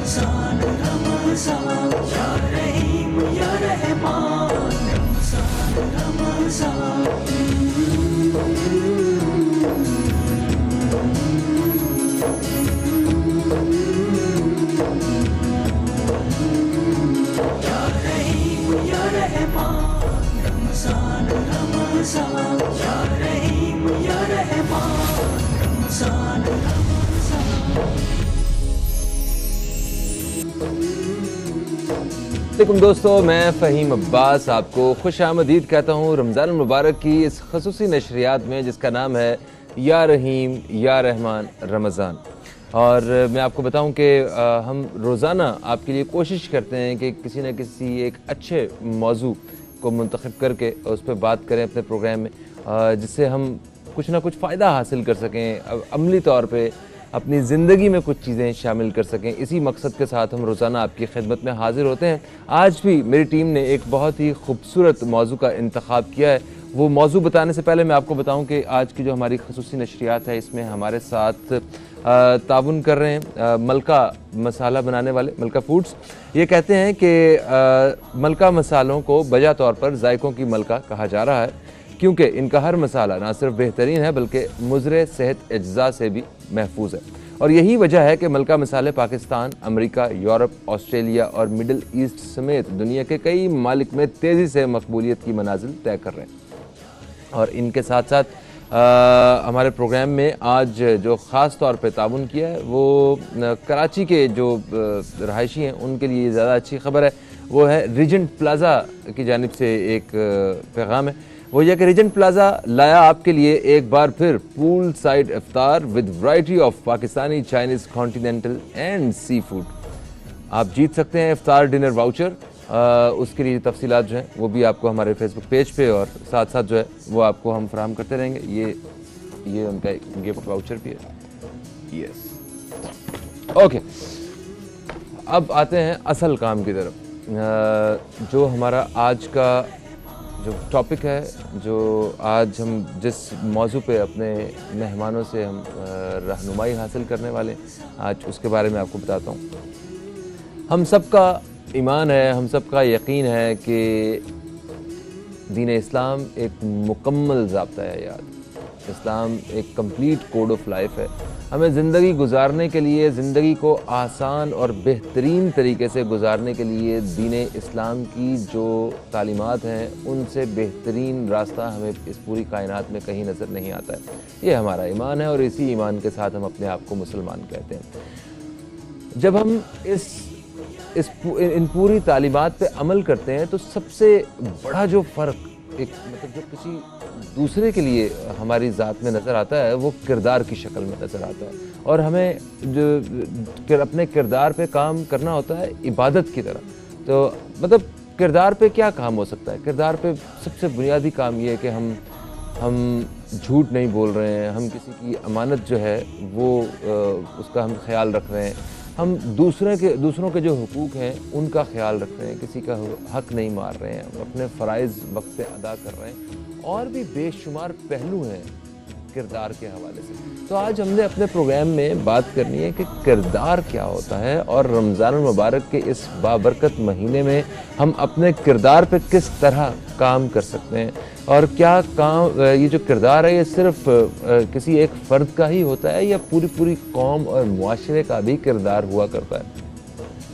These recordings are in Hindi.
रमजान रमजान या रहीम या रहमान, रमजान रमजान। या रहीम या रहमान, रमजान रमजान या रहीम या रहमान, रमजान रमजान। वालेकुम दोस्तों, मैं फ़हीम अब्बास आपको खुश आमदीद कहता हूँ रमज़ान मुबारक की इस खसूसी नशरियात में जिसका नाम है या रहीम या रहमान रमज़ान। और मैं आपको बताऊं कि हम रोज़ाना आपके लिए कोशिश करते हैं कि किसी न किसी एक अच्छे मौजू को मुंतखब करके उस पर बात करें अपने प्रोग्राम में, जिससे हम कुछ ना कुछ फ़ायदा हासिल कर सकें, अमली तौर पे अपनी ज़िंदगी में कुछ चीज़ें शामिल कर सकें। इसी मकसद के साथ हम रोज़ाना आपकी खिदमत में हाज़िर होते हैं। आज भी मेरी टीम ने एक बहुत ही खूबसूरत मौजू का इंतखाब किया है। वो मौजू बताने से पहले मैं आपको बताऊं कि आज की जो हमारी खसूसी नशरियात है इसमें हमारे साथ ताउन कर रहे हैं मलका मसाला बनाने वाले मलका फूड्स। ये कहते हैं कि मलका मसालों को बजा तौर पर जायकों की मलका कहा जा रहा है, क्योंकि इनका हर मसाला ना सिर्फ बेहतरीन है बल्कि मुज़रे सेहत अज्जा से भी महफूज है। और यही वजह है कि मलका मसाले पाकिस्तान, अमेरिका, यूरोप, ऑस्ट्रेलिया और मिडिल ईस्ट समेत दुनिया के कई ममालिक में तेज़ी से मकबूलियत की मनाजिल तय कर रहे हैं। और इनके साथ साथ हमारे प्रोग्राम में आज जो ख़ास तौर पे ताउन किया है वो कराची के जो रहायशी हैं उनके लिए ज़्यादा अच्छी खबर है। वो है रीजेंट प्लाज़ा की जानिब से एक पैगाम है। वो यह कि रीजेंट प्लाज़ा लाया आपके लिए एक बार फिर पूल साइड इफ्तार with variety of Pakistani, Chinese, continental and sea food. आप जीत सकते हैं इफ्तार डिनर वाउचर। उसके लिए तफसीलात जो हैं वो भी आपको हमारे फेसबुक पेज पे और साथ साथ जो है वो आपको हम फराहम करते रहेंगे। ये उनका गिफ्ट वाउचर भी है। यस, ओके, अब आते हैं असल काम की तरफ। जो हमारा आज का जो टॉपिक है, जो आज हम जिस मौजू पे अपने मेहमानों से हम रहनुमाई हासिल करने वाले, आज उसके बारे में आपको बताता हूँ। हम सब का ईमान है, हम सब का यकीन है कि दीन इस्लाम एक मुकम्मल ज़ाब्ता है याद। इस्लाम एक कंप्लीट कोड ऑफ लाइफ है। हमें ज़िंदगी गुजारने के लिए, ज़िंदगी को आसान और बेहतरीन तरीके से गुजारने के लिए दीन इस्लाम की जो तालीमात हैं उनसे बेहतरीन रास्ता हमें इस पूरी कायनात में कहीं नज़र नहीं आता है। ये हमारा ईमान है और इसी ईमान के साथ हम अपने आप को मुसलमान कहते हैं। जब हम इन पूरी तालीमात पे अमल करते हैं तो सबसे बड़ा जो फ़र्क मतलब जो किसी दूसरे के लिए हमारी ज़ात में नज़र आता है वो किरदार की शक्ल में नज़र आता है। और हमें जो अपने किरदार पे काम करना होता है इबादत की तरह। तो मतलब किरदार पे क्या काम हो सकता है? किरदार पे सबसे बुनियादी काम ये है कि हम झूठ नहीं बोल रहे हैं, हम किसी की अमानत जो है वो उसका हम ख्याल रख रहे हैं, हम दूसरों के जो हुकूक हैं उनका ख्याल रख रहे हैं, किसी का हक नहीं मार रहे हैं, अपने फ़राइज़ वक्त पे अदा कर रहे हैं। और भी बेशुमार पहलू हैं किरदार के हवाले से। तो आज हमने अपने प्रोग्राम में बात करनी है कि किरदार क्या होता है और रमज़ान मुबारक के इस बाबरकत महीने में हम अपने किरदार पे किस तरह काम कर सकते हैं। और क्या काम ये जो किरदार है ये सिर्फ किसी एक फ़र्द का ही होता है या पूरी कौम और मुआशरे का भी किरदार हुआ करता है।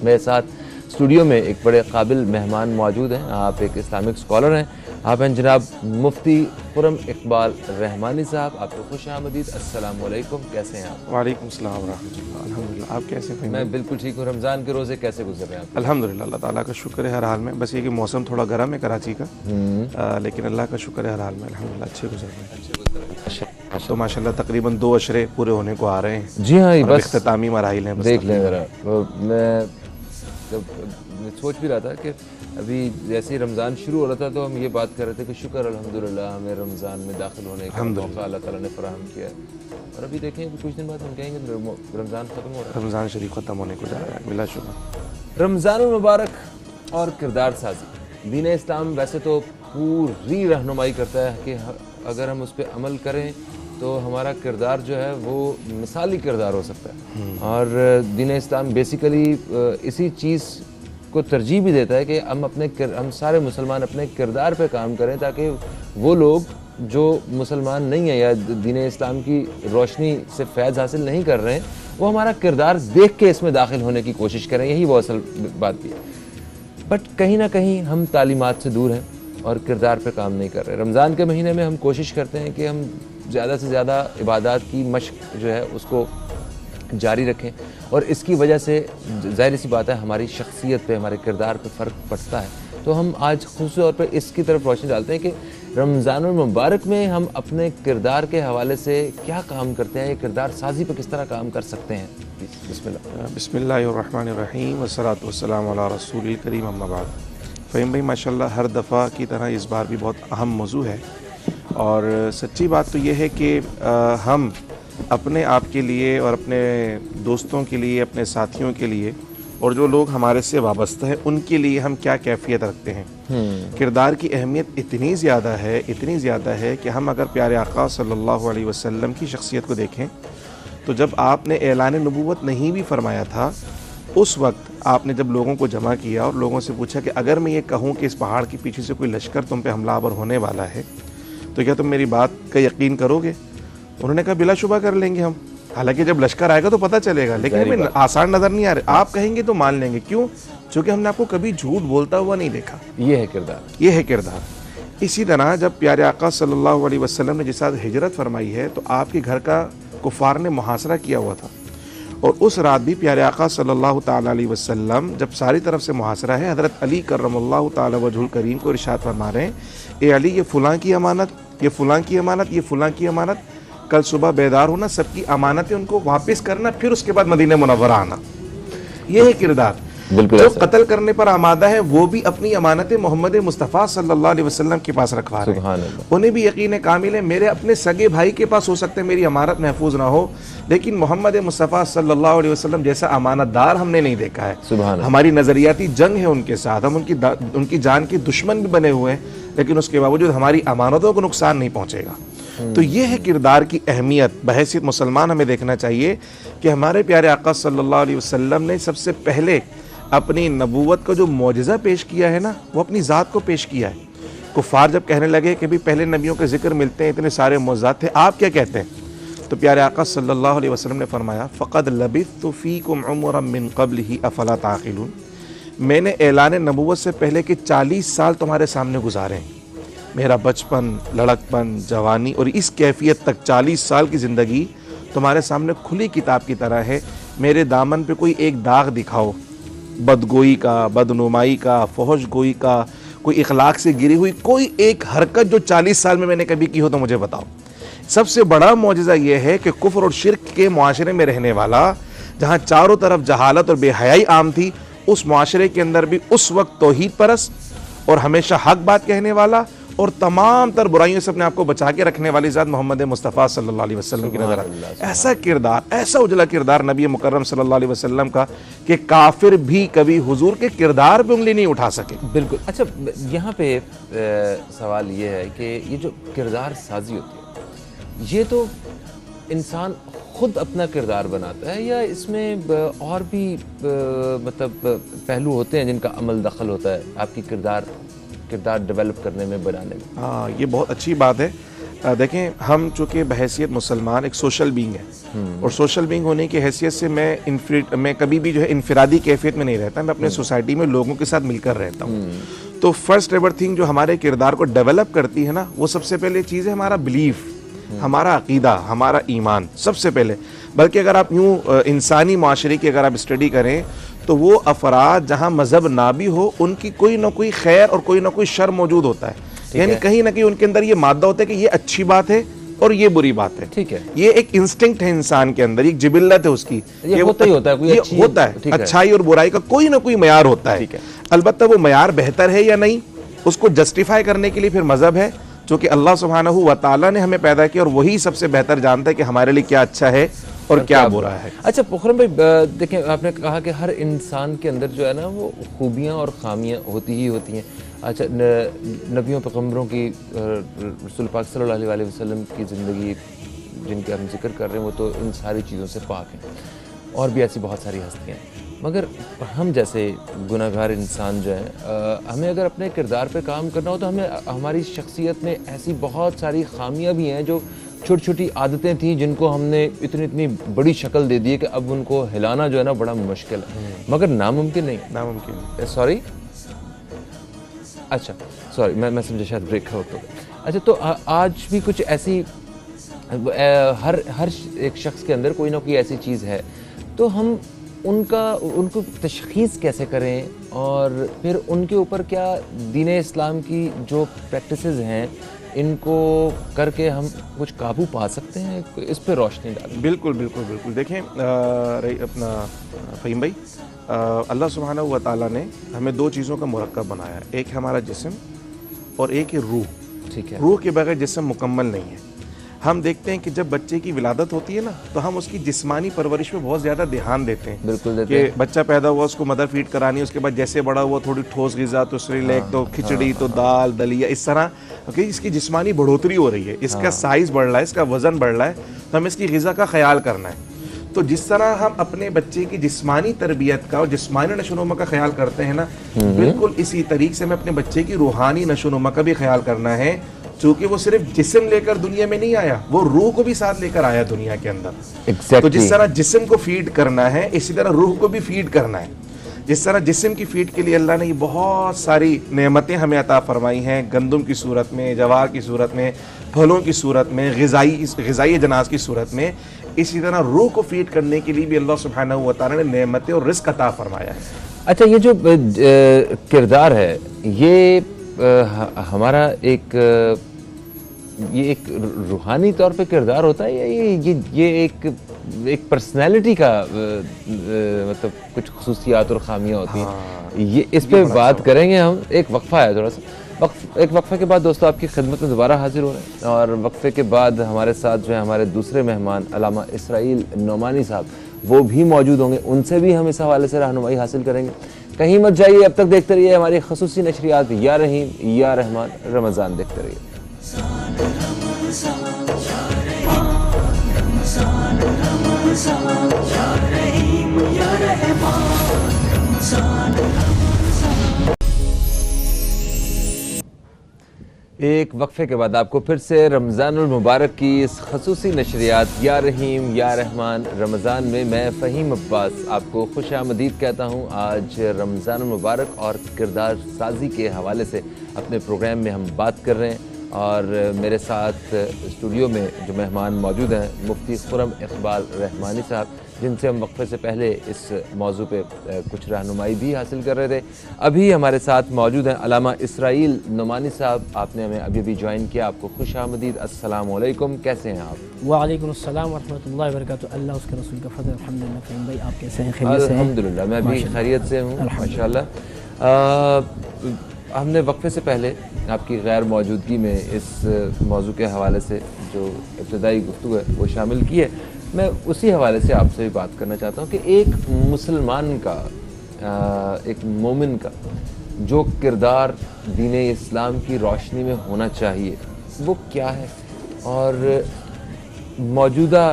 मेरे साथ स्टूडियो में एक बड़े काबिल मेहमान मौजूद हैं। आप एक इस्लामिक स्कॉलर हैं, आप हैं जनाब मुफ्ती खुर्रम इकबाल रहमानी साहब। आपको खुश आमदीद। अस्सलाम वालेकुम, कैसे हैं आप? वालेकुम सलाम व रहमतुल्लाह। अल्हम्दुलिल्लाह, आप कैसे हैं? मैं बिल्कुल ठीक हूँ। रमज़ान के रोज़े कैसे गुजर रहे हैं आप? अल्हम्दुलिल्लाह, अल्लाह ताला का शुक्र है हर हाल में। बस ये कि मौसम थोड़ा गर्म है कराची का, लेकिन अल्लाह का शुक्र है हर हाल में अल्हम्दुलिल्लाह अच्छे गुजर रहे हैं। तो माशाल्लाह तकरीबन 2 अशरे पूरे होने को आ रहे हैं। जी हाँ, बस इख्तितामी मराहिल हैं। देख लें ज़रा। मैं सोच भी रहा था कि अभी जैसे ही रमज़ान शुरू हो रहा था तो हम ये बात कर रहे थे कि शुक्र अल्हम्दुलिल्लाह हमें रमज़ान में दाखिल होने का मौका अल्लाह ताला ने फराहम किया। और अभी देखें कि कुछ दिन बाद हम कहेंगे रमज़ान ख़त्म हो रहा है, रमज़ान शरीफ ख़त्म होने को जा रहा है बिला शुक्र। रमज़ान मुबारक और किरदार साजी। दीन इस्लाम वैसे तो पूरी रहनुमाई करता है कि अगर हम उस पर अमल करें तो हमारा किरदार जो है वो मिसाली किरदार हो सकता है। और दीन इस्लाम बेसिकली इसी चीज़ को तरजीह भी देता है कि हम सारे मुसलमान अपने किरदार पे काम करें, ताकि वो लोग जो मुसलमान नहीं है या दीन इस्लाम की रोशनी से फैज़ हासिल नहीं कर रहे हैं, वो हमारा किरदार देख के इसमें दाखिल होने की कोशिश करें। यही वो असल बात भी है। बट कहीं ना कहीं हम तालीमात से दूर हैं और किरदार पे काम नहीं कर रहे। रमज़ान के महीने में हम कोशिश करते हैं कि हम ज़्यादा से ज़्यादा इबादत की मशक जो है उसको जारी रखें, और इसकी वजह से ज़ाहिर सी बात है हमारी शख्सियत पे, हमारे किरदार पे फ़र्क पड़ता है। तो हम आज ख़ुसूसी तौर पर इसकी तरफ रोशनी डालते हैं कि रमज़ानुल मुबारक में हम अपने किरदार के हवाले से क्या काम करते हैं, ये किरदार साजी पर किस तरह काम कर सकते हैं। बिस्मिल्लाहिर्रहमानिर्रहीम वस्सलातु वस्सलामु अला रसूलिल करीम, अम्मा बाद। फ़हीम भाई माशाल्लाह हर दफ़ा की तरह इस बार भी बहुत अहम मौजू है, और सच्ची बात तो ये है कि हम अपने आप के लिए और अपने दोस्तों के लिए, अपने साथियों के लिए और जो लोग हमारे से वाबस्ता हैं उनके लिए हम क्या कैफियत रखते हैं। किरदार की अहमियत इतनी ज़्यादा है कि हम अगर प्यारे आका सल्लल्लाहु अलैहि वसल्लम की शख्सियत को देखें तो जब आपने ऐलान नबूवत नहीं भी फरमाया था, उस वक्त आपने जब लोगों को जमा किया और लोगों से पूछा कि अगर मैं ये कहूँ कि इस पहाड़ के पीछे से कोई लश्कर तुम पे हमलावर होने वाला है तो क्या तुम मेरी बात का यकीन करोगे? उन्होंने कहा बिलाशुबा कर लेंगे हम, हालांकि जब लश्कर आएगा तो पता चलेगा, लेकिन हमें आसान नज़र नहीं आ रहा। आप कहेंगे तो मान लेंगे, क्यों? क्योंकि हमने आपको कभी झूठ बोलता हुआ नहीं देखा। ये है किरदार। इसी तरह जब प्यारे आका सल्लल्लाहु अलैहि वसल्लम ने जिस रात हिजरत फरमाई है तो आपके घर का कुफार ने मुहासरा किया हुआ था, और उस रात भी प्यारे आका सल्लल्लाहु ताला अलैहि वसल्लम जब सारी तरफ से मुहासरा है, हज़रत अली कररमल्लाहु ताला वजहुल करीम को इरशाद फरमा रहे हैं, ए अली ये फ़लाँ की अमानत, ये फ़लाँ की अमानत, ये फ़लाँ की अमानत, कल सुबह बेदार होना, सबकी अमानतें उनको वापस करना, फिर उसके बाद मदीना मुनव्वरा आना। ये है किरदार। जो कत्ल करने पर आमादा है वो भी अपनी अमानतें मोहम्मद मुस्तफ़ा सल्लल्लाहु अलैहि वसल्लम के पास रखवा रहे हैं। उन्हें भी यकीन कामिल है, मेरे अपने सगे भाई के पास हो सकता है मेरी अमानत महफूज ना हो, लेकिन मोहम्मद मुस्तफ़ा सल्लल्लाहु अलैहि वसल्लम जैसा अमानतदार हमने नहीं देखा है। हमारी नज़रियाती जंग है उनके साथ, हम उनकी जान के दुश्मन भी बने हुए हैं, लेकिन उसके बावजूद हमारी अमानतों को नुकसान नहीं पहुँचेगा। तो ये है किरदार की अहमियत। बहैसियत मुसलमान हमें देखना चाहिए कि हमारे प्यारे आका सल्लल्लाहु अलैहि वसल्लम ने सबसे पहले अपनी नबूवत का जो मौजज़ा पेश किया है ना, वो अपनी ज़ात को पेश किया है। कुफ़ार जब कहने लगे कि भी पहले नबियों के ज़िक्र मिलते हैं, इतने सारे मौजज़ात थे, आप क्या कहते हैं? तो प्यारे आका सल्लल्लाहु अलैहि वसल्लम ने फरमाया, फ़क़द लबिथ्तु फ़ीकुम उमरम मिन क़ब्लिही अफ़ला ताक़िलून, मैंने ऐलान नबूवत से पहले के 40 साल तुम्हारे सामने गुजारे हैं। मेरा बचपन, लड़कपन, जवानी और इस कैफियत तक 40 साल की ज़िंदगी तुम्हारे सामने खुली किताब की तरह है। मेरे दामन पे कोई एक दाग दिखाओ, बदगोई का, बदनुमाई का, फहश गोई का, कोई इखलाक से गिरी हुई कोई एक हरकत जो 40 साल में मैंने कभी की हो तो मुझे बताओ। सबसे बड़ा मौजज़ा यह है कि कुफ्र और शिर्क के मुआशरे में रहने वाला, जहाँ चारों तरफ जहालत और बेहयाई आम थी, उस मुआशरे के अंदर भी उस वक्त तौहीद परस्त और हमेशा हक बात कहने वाला और तमाम तर बुराइयों से अपने आप को बचा के रखने वाली ज़ात मोहम्मद मुस्तफ़ा सल्लल्लाहु अलैहि वसल्लम की नज़र ऐसा किरदार, ऐसा उजला किरदार नबी मुकर्रम सल्लल्लाहु अलैहि वसल्लम का कि काफिर भी कभी हुजूर के किरदार पे उंगली नहीं उठा सके। बिल्कुल। अच्छा, यहाँ पे सवाल ये है कि ये जो किरदार साजी होती है, ये तो इंसान खुद अपना किरदार बनाता है या इसमें और भी मतलब पहलू होते हैं जिनका अमल दखल होता है आपकी किरदार डेवलप करने में, बनाने में? हाँ, ये बहुत अच्छी बात है। देखें, हम चूँकि बहैसियत मुसलमान एक सोशल बीइंग है, और सोशल बीइंग होने की हैसियत से मैं कभी भी जो है इनफिरादी कैफियत में नहीं रहता, मैं अपने सोसाइटी में लोगों के साथ मिलकर रहता हूँ। तो फर्स्ट एवर थिंग जो हमारे किरदार को डेवलप करती है ना, वो सबसे पहले चीज़ है हमारा बिलीफ, हमारा अकीदा, हमारा ईमान सबसे पहले। बल्कि अगर आप यूँ इंसानी माशरे की अगर आप स्टडी करें तो वो अफराद जहाँ मज़हब ना भी हो, उनकी कोई ना कोई खैर और कोई ना कोई शर मौजूद होता है। यानी कहीं ना कहीं उनके अंदर ये मादा होता है कि ये अच्छी बात है और ये बुरी बात है। ठीक है, ये एक इंस्टिंक्ट है इंसान के अंदर, एक जिबिल्लत है उसकी, ये होता ही होता है, कोई ये होता है। अच्छाई और बुराई का कोई ना कोई मयार होता है। अलबत्ता वो मयार बेहतर है या नहीं, उसको जस्टिफाई करने के लिए फिर मज़हब है, जो कि अल्लाह सुब्हानहू व तआला ने हमें पैदा किया और वही सबसे बेहतर जानता है कि हमारे लिए क्या अच्छा है और क्या बुरा है। अच्छा मुकर्रम भाई, देखें, आपने कहा कि हर इंसान के अंदर जो है ना वो खूबियाँ और खामियाँ होती ही होती हैं। अच्छा, नबियों पैगम्बरों की, रसूल पाक सल्लल्लाहु अलैहि वसल्लम की ज़िंदगी जिनके हम जिक्र कर रहे हैं वो तो इन सारी चीज़ों से पाक हैं, और भी ऐसी बहुत सारी हस्तियाँ हैं। मगर हम जैसे गुनहगार इंसान जो हैं, हमें अगर अपने किरदार पे काम करना हो तो हमें हमारी शख्सियत में ऐसी बहुत सारी खामियां भी हैं जो छोटी छोटी आदतें थीं जिनको हमने इतनी इतनी बड़ी शक्ल दे दी है कि अब उनको हिलाना जो है ना बड़ा मुश्किल है, मगर नामुमकिन नहीं। नामुमकिन। सॉरी, अच्छा सॉरी, मैं समझा शायद ब्रेक का वक्त हो गया। अच्छा, तो आज भी कुछ ऐसी हर एक शख्स के अंदर कोई ना कोई ऐसी चीज़ है, तो हम उनको तशख़ीस कैसे करें और फिर उनके ऊपर क्या दीन इस्लाम की जो प्रैक्टिसेस हैं इनको करके हम कुछ काबू पा सकते हैं, इस पे रोशनी डालें। बिल्कुल बिल्कुल बिल्कुल। देखें अपना फ़हीम भाई, अल्लाह सुब्हानहू व तआला ने हमें दो चीज़ों का मुरक्कब बनाया है, एक है हमारा जिस्म और एक है रूह। ठीक है। रूह के बगैर जिस्म मुकम्मल नहीं है। हम देखते हैं कि जब बच्चे की विलादत होती है ना, तो हम उसकी जिस्मानी परवरिश पे बहुत ज़्यादा ध्यान देते हैं। बिल्कुल देते हैं। कि बच्चा पैदा हुआ, उसको मदर फीड करानी, उसके बाद जैसे बड़ा हुआ थोड़ी ठोस ग़िज़ा, तो सेरेलैक, तो खिचड़ी, तो दाल दलिया, इस तरह कि इसकी जिस्मानी बढ़ोतरी हो रही है, इसका साइज़ बढ़ रहा है, इसका वज़न बढ़ रहा है, तो हमें इसकी ग़िज़ा का ख्याल करना है। तो जिस तरह हम अपने बच्चे की जिस्मानी तरबियत का और जिस्मानी नशोनुमा का ख्याल करते हैं ना, बिल्कुल इसी तरीके से हमें अपने बच्चे की रूहानी नशोनुमा का भी ख्याल करना है, क्योंकि वो सिर्फ जिस्म लेकर दुनिया में नहीं आया, वो रूह को भी साथ लेकर आया दुनिया के अंदर। Exactly. तो जिस तरह जिस्म को फीड करना है, इसी तरह रूह को भी फीड करना है। जिस तरह जिस्म की फीड के लिए अल्लाह ने बहुत सारी नेमतें हमें अता फरमाई हैं, गंदम की सूरत में, जवार की सूरत में, फलों की सूरत में, ग़िज़ाई अजनास की सूरत में, इसी तरह रूह को फीड करने के लिए भी अल्लाह सुब्हानहू व तआला ने नेमतें और रिज़्क़ अता फरमाया है। अच्छा, ये जो किरदार है, ये हमारा ये एक रूहानी तौर पे किरदार होता है या ये एक पर्सनैलिटी का मतलब कुछ खुसूसियात और खामियां होती हैं? ये इस पे बात करेंगे हम। एक वक्फा है, थोड़ा सा एक वक्फे के बाद दोस्तों आपकी खिदमत में दोबारा हाजिर हो रहे हैं, और वक्फे के बाद हमारे साथ जो है हमारे दूसरे मेहमान अल्लामा इसराइल नोमानी साहब, वो भी मौजूद होंगे, उनसे भी हम इस हवाले से रहनुमाई हासिल करेंगे। कहीं मत जाइए, अब तक देखते रहिए हमारी खसूसी नशरियात या रहीम या रहमान रमज़ान देखते रहिए। एक वक्फे के बाद आपको फिर से रमज़ानुल मुबारक की इस खसूसी नशरियात या रहीम या रहमान रमज़ान में मैं फ़हीम अब्बास आपको खुश आमदीद कहता हूँ। आज रमज़ानुल मुबारक और किरदार साजी के हवाले से अपने प्रोग्राम में हम बात कर रहे हैं, और मेरे साथ स्टूडियो में जो मेहमान मौजूद हैं मुफ्ती खुरम इकबाल रहमानी साहब, जिनसे हम वक्फे से पहले इस मौजू पे कुछ रहनुमाई भी हासिल कर रहे थे। अभी हमारे साथ मौजूद हैं अल्लामा इसराइल नोमानी साहब, आपने हमें अभी अभी ज्वाइन किया, आपको खुश आमदीद। अस्सलाम वालेकुम, कैसे हैं आप? वालेकुम अस्सलाम वरहमतुल्लाहि वबरकातुहू। अल्लाह उसके रसूल का फज़ल, अल्हम्दुलिल्लाह। फ़हीम भाई आप कैसे हैं? खैरियत से हैं? अल्हम्दुलिल्लाह, मैं भी खैरियत से हूँ माशाल्लाह। हमने वक्फे से पहले आपकी गैर मौजूदगी में इस मौजू के हवाले से जो इब्तदाई गुफ्तगू है वो शामिल की है। मैं उसी हवाले से आपसे भी बात करना चाहता हूँ कि एक मुसलमान का, एक मोमिन का जो किरदार दीन इस्लाम की रोशनी में होना चाहिए वो क्या है, और मौजूदा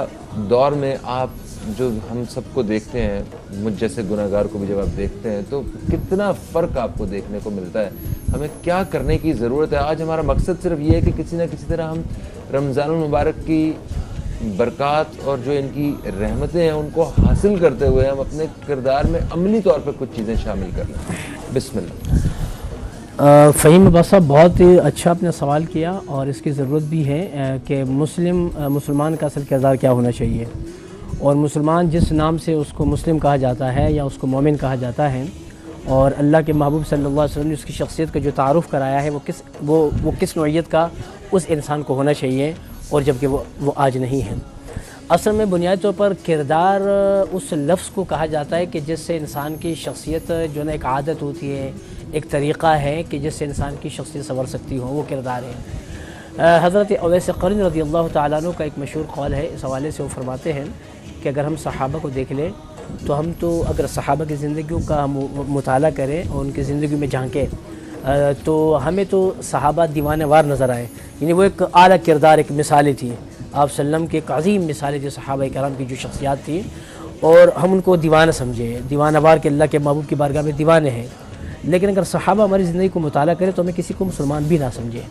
दौर में आप जो हम सबको देखते हैं, मुझ जैसे गुनहगार को भी जब आप देखते हैं तो कितना फ़र्क आपको देखने को मिलता है, हमें क्या करने की ज़रूरत है? आज हमारा मकसद सिर्फ ये है कि किसी न किसी तरह हम रमज़ानुल मुबारक की बरक़ात और जो इनकी रहमतें हैं उनको हासिल करते हुए हम अपने किरदार में अमली तौर पर कुछ चीज़ें शामिल कर लें। बिस्मिल्लाह। फ़हीम अब्बास साहब, बहुत ही अच्छा आपने सवाल किया, और इसकी ज़रूरत भी है कि मुसलमान का असल किरदार क्या होना चाहिए, और मुसलमान जिस नाम से उसको मुस्लिम कहा जाता है या उसको मोमिन कहा जाता है, और अल्लाह के महबूब सल्लल्लाहु अलैहि वसल्लम ने उसकी शख्सियत का जो तारुफ़ कराया है वो किस नौइयत का उस इंसान को होना चाहिए, और जबकि वो आज नहीं है। असल में बुनियादी तौर पर किरदार उस लफ्ज़ को कहा जाता है कि जिससे इंसान की शख्सियत जो ना एक आदत होती है, एक तरीक़ा है कि जिससे इंसान की शख्सियत संवर सकती हो, वो किरदार है। हज़रत अवैस क़रनी रज़ियल्लाहु तआला अन्हु का एक मशहूर क़ौल है, इस हवाले से वो फरमाते हैं कि अगर हम सहाबा को देख लें तो हम तो अगर सहाबा की ज़िंदगी का मुताला करें और उनकी ज़िंदगी में झांकें तो हमें तो सहाबा दीवाने वार नज़र आए, यानी वो एक आला किरदार, एक मिसालें थी। आप सल्लम के एक अज़ीम मिसालें जो सहाबा कराम की जो शख्सियात थी, और हम उनको दीवाना समझें, दीवानावार के अल्लाह के महबूब की बारगाह में दीवाने हैं, लेकिन अगर सहाबा हमारी ज़िंदगी को मुताला करे तो हमें किसी को मुसलमान भी ना समझे।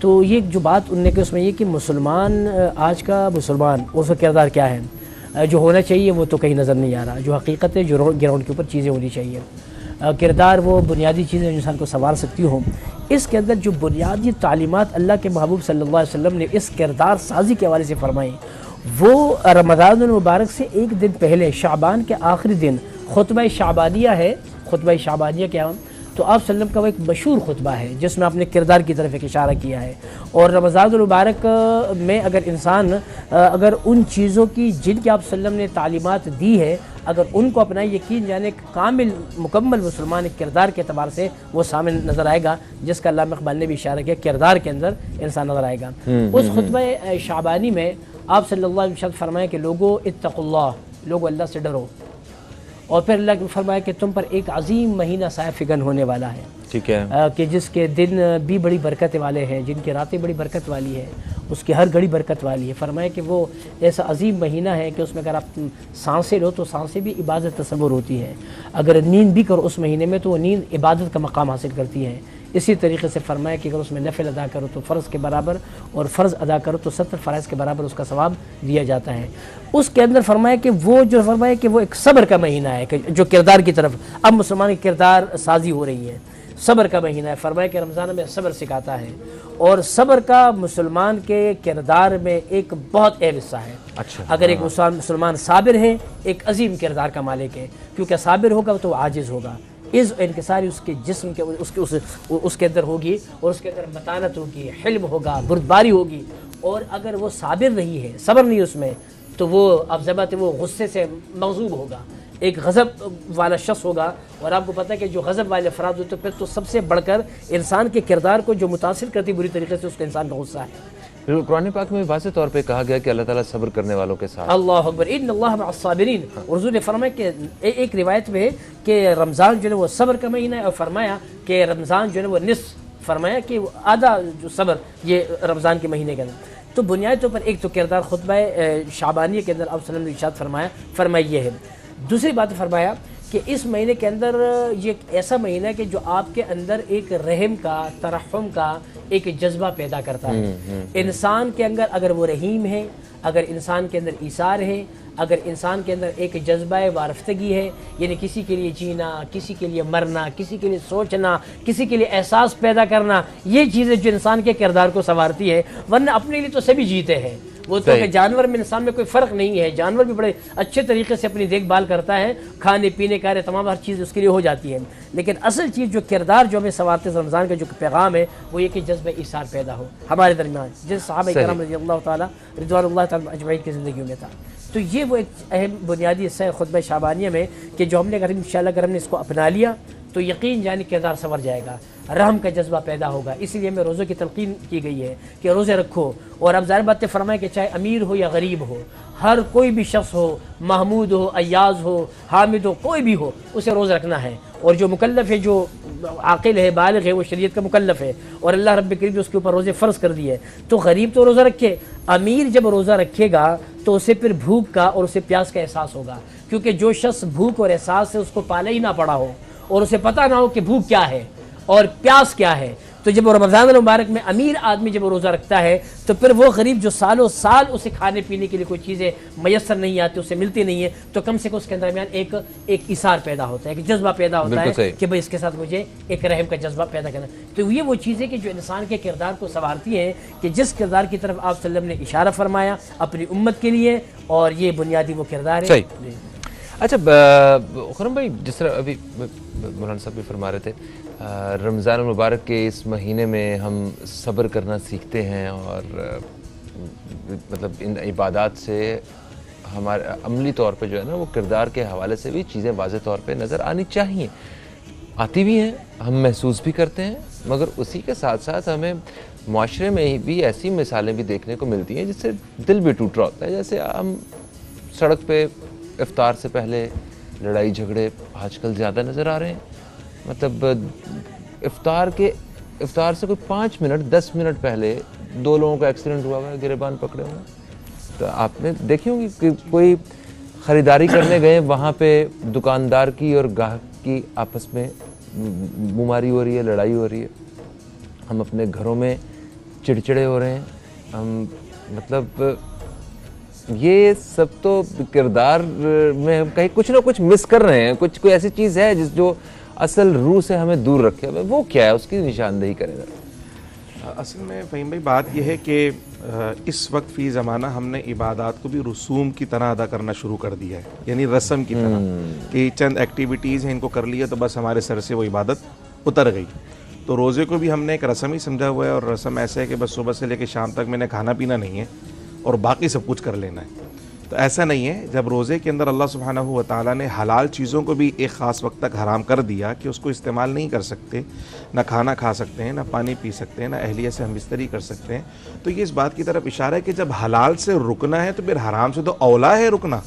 तो ये जो बात उनने की उसमें ये कि मुसलमान, आज का मुसलमान उसका किरदार क्या है, जो होना चाहिए वो तो कहीं नज़र नहीं आ रहा, जो हकीकत है, जो ग्राउंड के ऊपर चीज़ें होनी चाहिए, किरदार वो बुनियादी चीज़ें जो इंसान को संवार सकती हों। इसके अंदर जो बुनियादी तालीमात अल्लाह के महबूब सल्लल्लाहु अलैहि वसल्लम ने इस किरदार साजी के हवाले से फरमाई, वो रमज़ानुल मुबारक से एक दिन पहले शाबान के आखिरी दिन खुतबा शाबानिया है। खुतबा शाबानिया क्या, तो आप सल्लम का वो एक मशहूर खुतबा है जिसमें आपने किरदार की तरफ एक इशारा किया है। और रमज़ानुल मुबारक में अगर इंसान अगर उन चीज़ों की जिनकी आप सल्लम ने तालीमात दी है, अगर उनको अपनाए, यकीन जाने कामिल मुकम्मल मुसलमान एक किरदार के अतबार से वो सामने नज़र आएगा, जिसका अल्लामा इक़बाल ने भी इशारा किया, किरदार के अंदर इंसान नज़र आएगा। उस खुतबा शाबानी में आप सल्लल्लाहु अलैहि वसल्लम फरमाया कि लोगो इत्तक़ुल्लाह, लोगो अल्लाह से डरो। और फिर अल्लाह ने फरमाया कि तुम पर एक अजीम महीना सायफ़िगन होने वाला है, ठीक है, कि जिसके दिन भी बड़ी बरकत वाले हैं, जिनकी रातें बड़ी बरकत वाली है, उसकी हर घड़ी बरकत वाली है। फरमाया कि वो ऐसा अजीम महीना है कि उसमें अगर आप सांसें लो तो सांसें भी इबादत तसव्वुर होती है, अगर नींद भी करो उस महीने में तो वो नींद इबादत का मकाम हासिल करती है। इसी तरीके से फरमाया कि अगर उसमें नफ़िल अदा करो तो फ़र्ज़ के बराबर, और फ़र्ज़ अदा करो तो 70 फ़राइज़ के बराबर उसका सवाब दिया जाता है। उसके अंदर फरमाया कि वो जो फरमाया कि वो एक सब्र का महीना है, कि जो किरदार की तरफ अब मुसलमान की किरदार साजी हो रही है, सब्र का महीना है। फरमाया कि रमज़ान में सब्र सिखाता है, और सब्र का मुसलमान के किरदार में एक बहुत अहम हिस्सा है। अच्छा, अगर एक मुसलमान साबिर है, एक अजीम किरदार का मालिक है, क्योंकि साबिर होगा तो आजिज़ होगा, इज़ इनकिसारी उसके जिस्म के उसके अंदर होगी, और उसके अंदर मतानत होगी, हिल्म होगा, बुर्दबारी होगी। और अगर वो साबिर नहीं है, सब्र नहीं उसमें, तो वो अफ़ज़बत वो गुस्से से मग़ज़ूब होगा, एक गज़ब वाला शख्स होगा। और आपको पता है कि जो गज़ब वाले अफराद होते फिर तो सबसे बढ़कर इंसान के किरदार को जो मुतासिर करती बुरी तरीके से उसके इंसान का गुस्सा है। बिल्कुल, कुरान पाक में वाज़ेह तौर पे कहा गया कि अल्लाह ताला सब्र करने वालों के साथ, अल्लाहु अकबर, इन्नल्लाह मअस-साबिरीन। और हुज़ूर ने फरमाया कि एक रिवायत में है कि रमज़ान जो है वो सब्र का महीना है, और फरमाया कि रमज़ान जो है वो निस्फ़, फरमाया कि आधा जो सब्र ये रमज़ान के महीने के अंदर। तो बुनियादी तौर पर एक तो किरदार खुतबा शाबानिया के अंदर आप सल्लल्लाहु अलैहि वसल्लम ने इरशाद फरमाया ये है। दूसरी बात फरमाया कि इस महीने के अंदर ये एक ऐसा महीना है कि जो आपके अंदर एक रहम का, तरहम का एक जज्बा पैदा करता है। इंसान के अंदर अगर वो रहीम है, अगर इंसान के अंदर ईसार है, अगर इंसान के अंदर एक जज्बा वारफ्तगी है, यानी किसी के लिए जीना, किसी के लिए मरना, किसी के लिए सोचना, किसी के लिए एहसास पैदा करना, ये चीज़ें जो इंसान के किरदार को संवारती है। वरना अपने लिए तो सभी जीते हैं, वो तो कि जानवर में इंसान में कोई फ़र्क नहीं है, जानवर भी बड़े अच्छे तरीके से अपनी देखभाल करता है, खाने पीने कार्य तमाम हर चीज़ उसके लिए हो जाती है। लेकिन असल चीज़ जो किरदार जो हमें संवारते रमज़ान का जो पैगाम है वो ये कि जज्बे ईसार पैदा हो हमारे दरमियान, जिस सहाबा किराम रज़ियल्लाहु ताला रिज़वानुल्लाह ताला अजमईन की ज़िंदगी में था। तो ये वो एक अहम बुनियादी हिस्सा है खुतबा शाबानिया में कि जो हमने अगर इंशाअल्लाह अगर हमने इसको अपना लिया तो यकीन जाने किरदार संवर जाएगा, रहम का जज्बा पैदा होगा। इसीलिए हमें रोज़ों की तलकीन की गई है कि रोज़े रखो। और अब ज़ाहिर बात फरमाए कि चाहे अमीर हो या गरीब हो, हर कोई भी शख्स हो, महमूद हो, अयाज हो, हामिद हो, कोई भी हो, उसे रोज़ा रखना है। और जो मुकल्लफ़ है, जो आकिल है, बालिग़ है, वो शरीयत का मुकल्लफ़ है और अल्लाह रब्बुल करीम ने उसके ऊपर रोज़े फ़र्ज़ कर दिए। तो गरीब तो रोज़ा रखे, अमीर जब रोज़ा रखेगा तो उसे फिर भूख का और उसे प्यास का एहसास होगा, क्योंकि जो शख्स भूख और एहसास से उसको पाला ही ना पड़ा हो और उसे पता ना हो कि भूख क्या है और प्यास क्या है, तो जब रमज़ान मुबारक में अमीर आदमी जब रोज़ा रखता है तो फिर वो गरीब जो सालों साल उसे खाने पीने के लिए कोई चीज़ें मैसर नहीं आती, उसे मिलती नहीं है, तो कम से कम उसके दरमियान एक इसार पैदा होता है, एक जज्बा पैदा होता है कि भाई इसके साथ मुझे एक रहम का जज्बा पैदा करना। तो ये वो चीज़ें कि जो इंसान के किरदार को संवारती हैं, कि जिस किरदार की तरफ आप सल्लम ने इशारा फरमाया अपनी उम्मत के लिए, और ये बुनियादी वो किरदार है। अच्छा खुर्रम भाई, जिस तरह अभी मौलाना साहब भी फरमा रहे थे, रमज़ान मुबारक के इस महीने में हम सब्र करना सीखते हैं और मतलब इन इबादत से हमारे अमली तौर पे जो है ना वो किरदार के हवाले से भी चीज़ें वाज़े तौर पे नज़र आनी चाहिए, आती भी हैं, हम महसूस भी करते हैं, मगर उसी के साथ साथ हमें माशरे में भी ऐसी मिसालें भी देखने को मिलती हैं जिससे दिल भी टूट रहा होता है। जैसे हम सड़क पे इफ्तार से पहले लड़ाई झगड़े आजकल ज़्यादा नज़र आ रहे हैं। मतलब इफ्तार से कोई 5 मिनट 10 मिनट पहले 2 लोगों का एक्सीडेंट हुआ है, गिरबान पकड़े हुए हैं, तो आपने देखी होंगी कि कोई ख़रीदारी करने गए, वहाँ पे दुकानदार की और ग्राहक की आपस में मुमारी हो रही है, लड़ाई हो रही है। हम अपने घरों में चिड़चिड़े हो रहे हैं, हम मतलब ये सब तो किरदार में हम कहीं कुछ ना कुछ मिस कर रहे हैं। कुछ कोई ऐसी चीज़ है जिस जो असल रूह से हमें दूर रखे, वो क्या है, उसकी निशानदेही करेगा। असल में फ़हीम भाई बात यह है कि इस वक्त फ़ी ज़माना हमने इबादत को भी रसूम की तरह अदा करना शुरू कर दिया है, यानी रस्म की तरह कि चंद एक्टिविटीज़ हैं, इनको कर लिया तो बस हमारे सर से वो इबादत उतर गई। तो रोज़े को भी हमने एक रस्म ही समझा हुआ है, और रस्म ऐसे है कि बस सुबह से लेकर शाम तक मैंने खाना पीना नहीं है और बाकी सब कुछ कर लेना है। तो ऐसा नहीं है। जब रोज़े के अंदर अल्लाह सुब्हानहू व तआला ने हलाल चीज़ों को भी एक ख़ास वक्त तक हराम कर दिया कि उसको इस्तेमाल नहीं कर सकते, ना खाना खा सकते हैं, ना पानी पी सकते हैं, ना अहलिया से हम बिस्तरी कर सकते हैं, तो ये इस बात की तरफ इशारा है कि जब हलाल से रुकना है तो फिर हराम से तो औला है रुकना।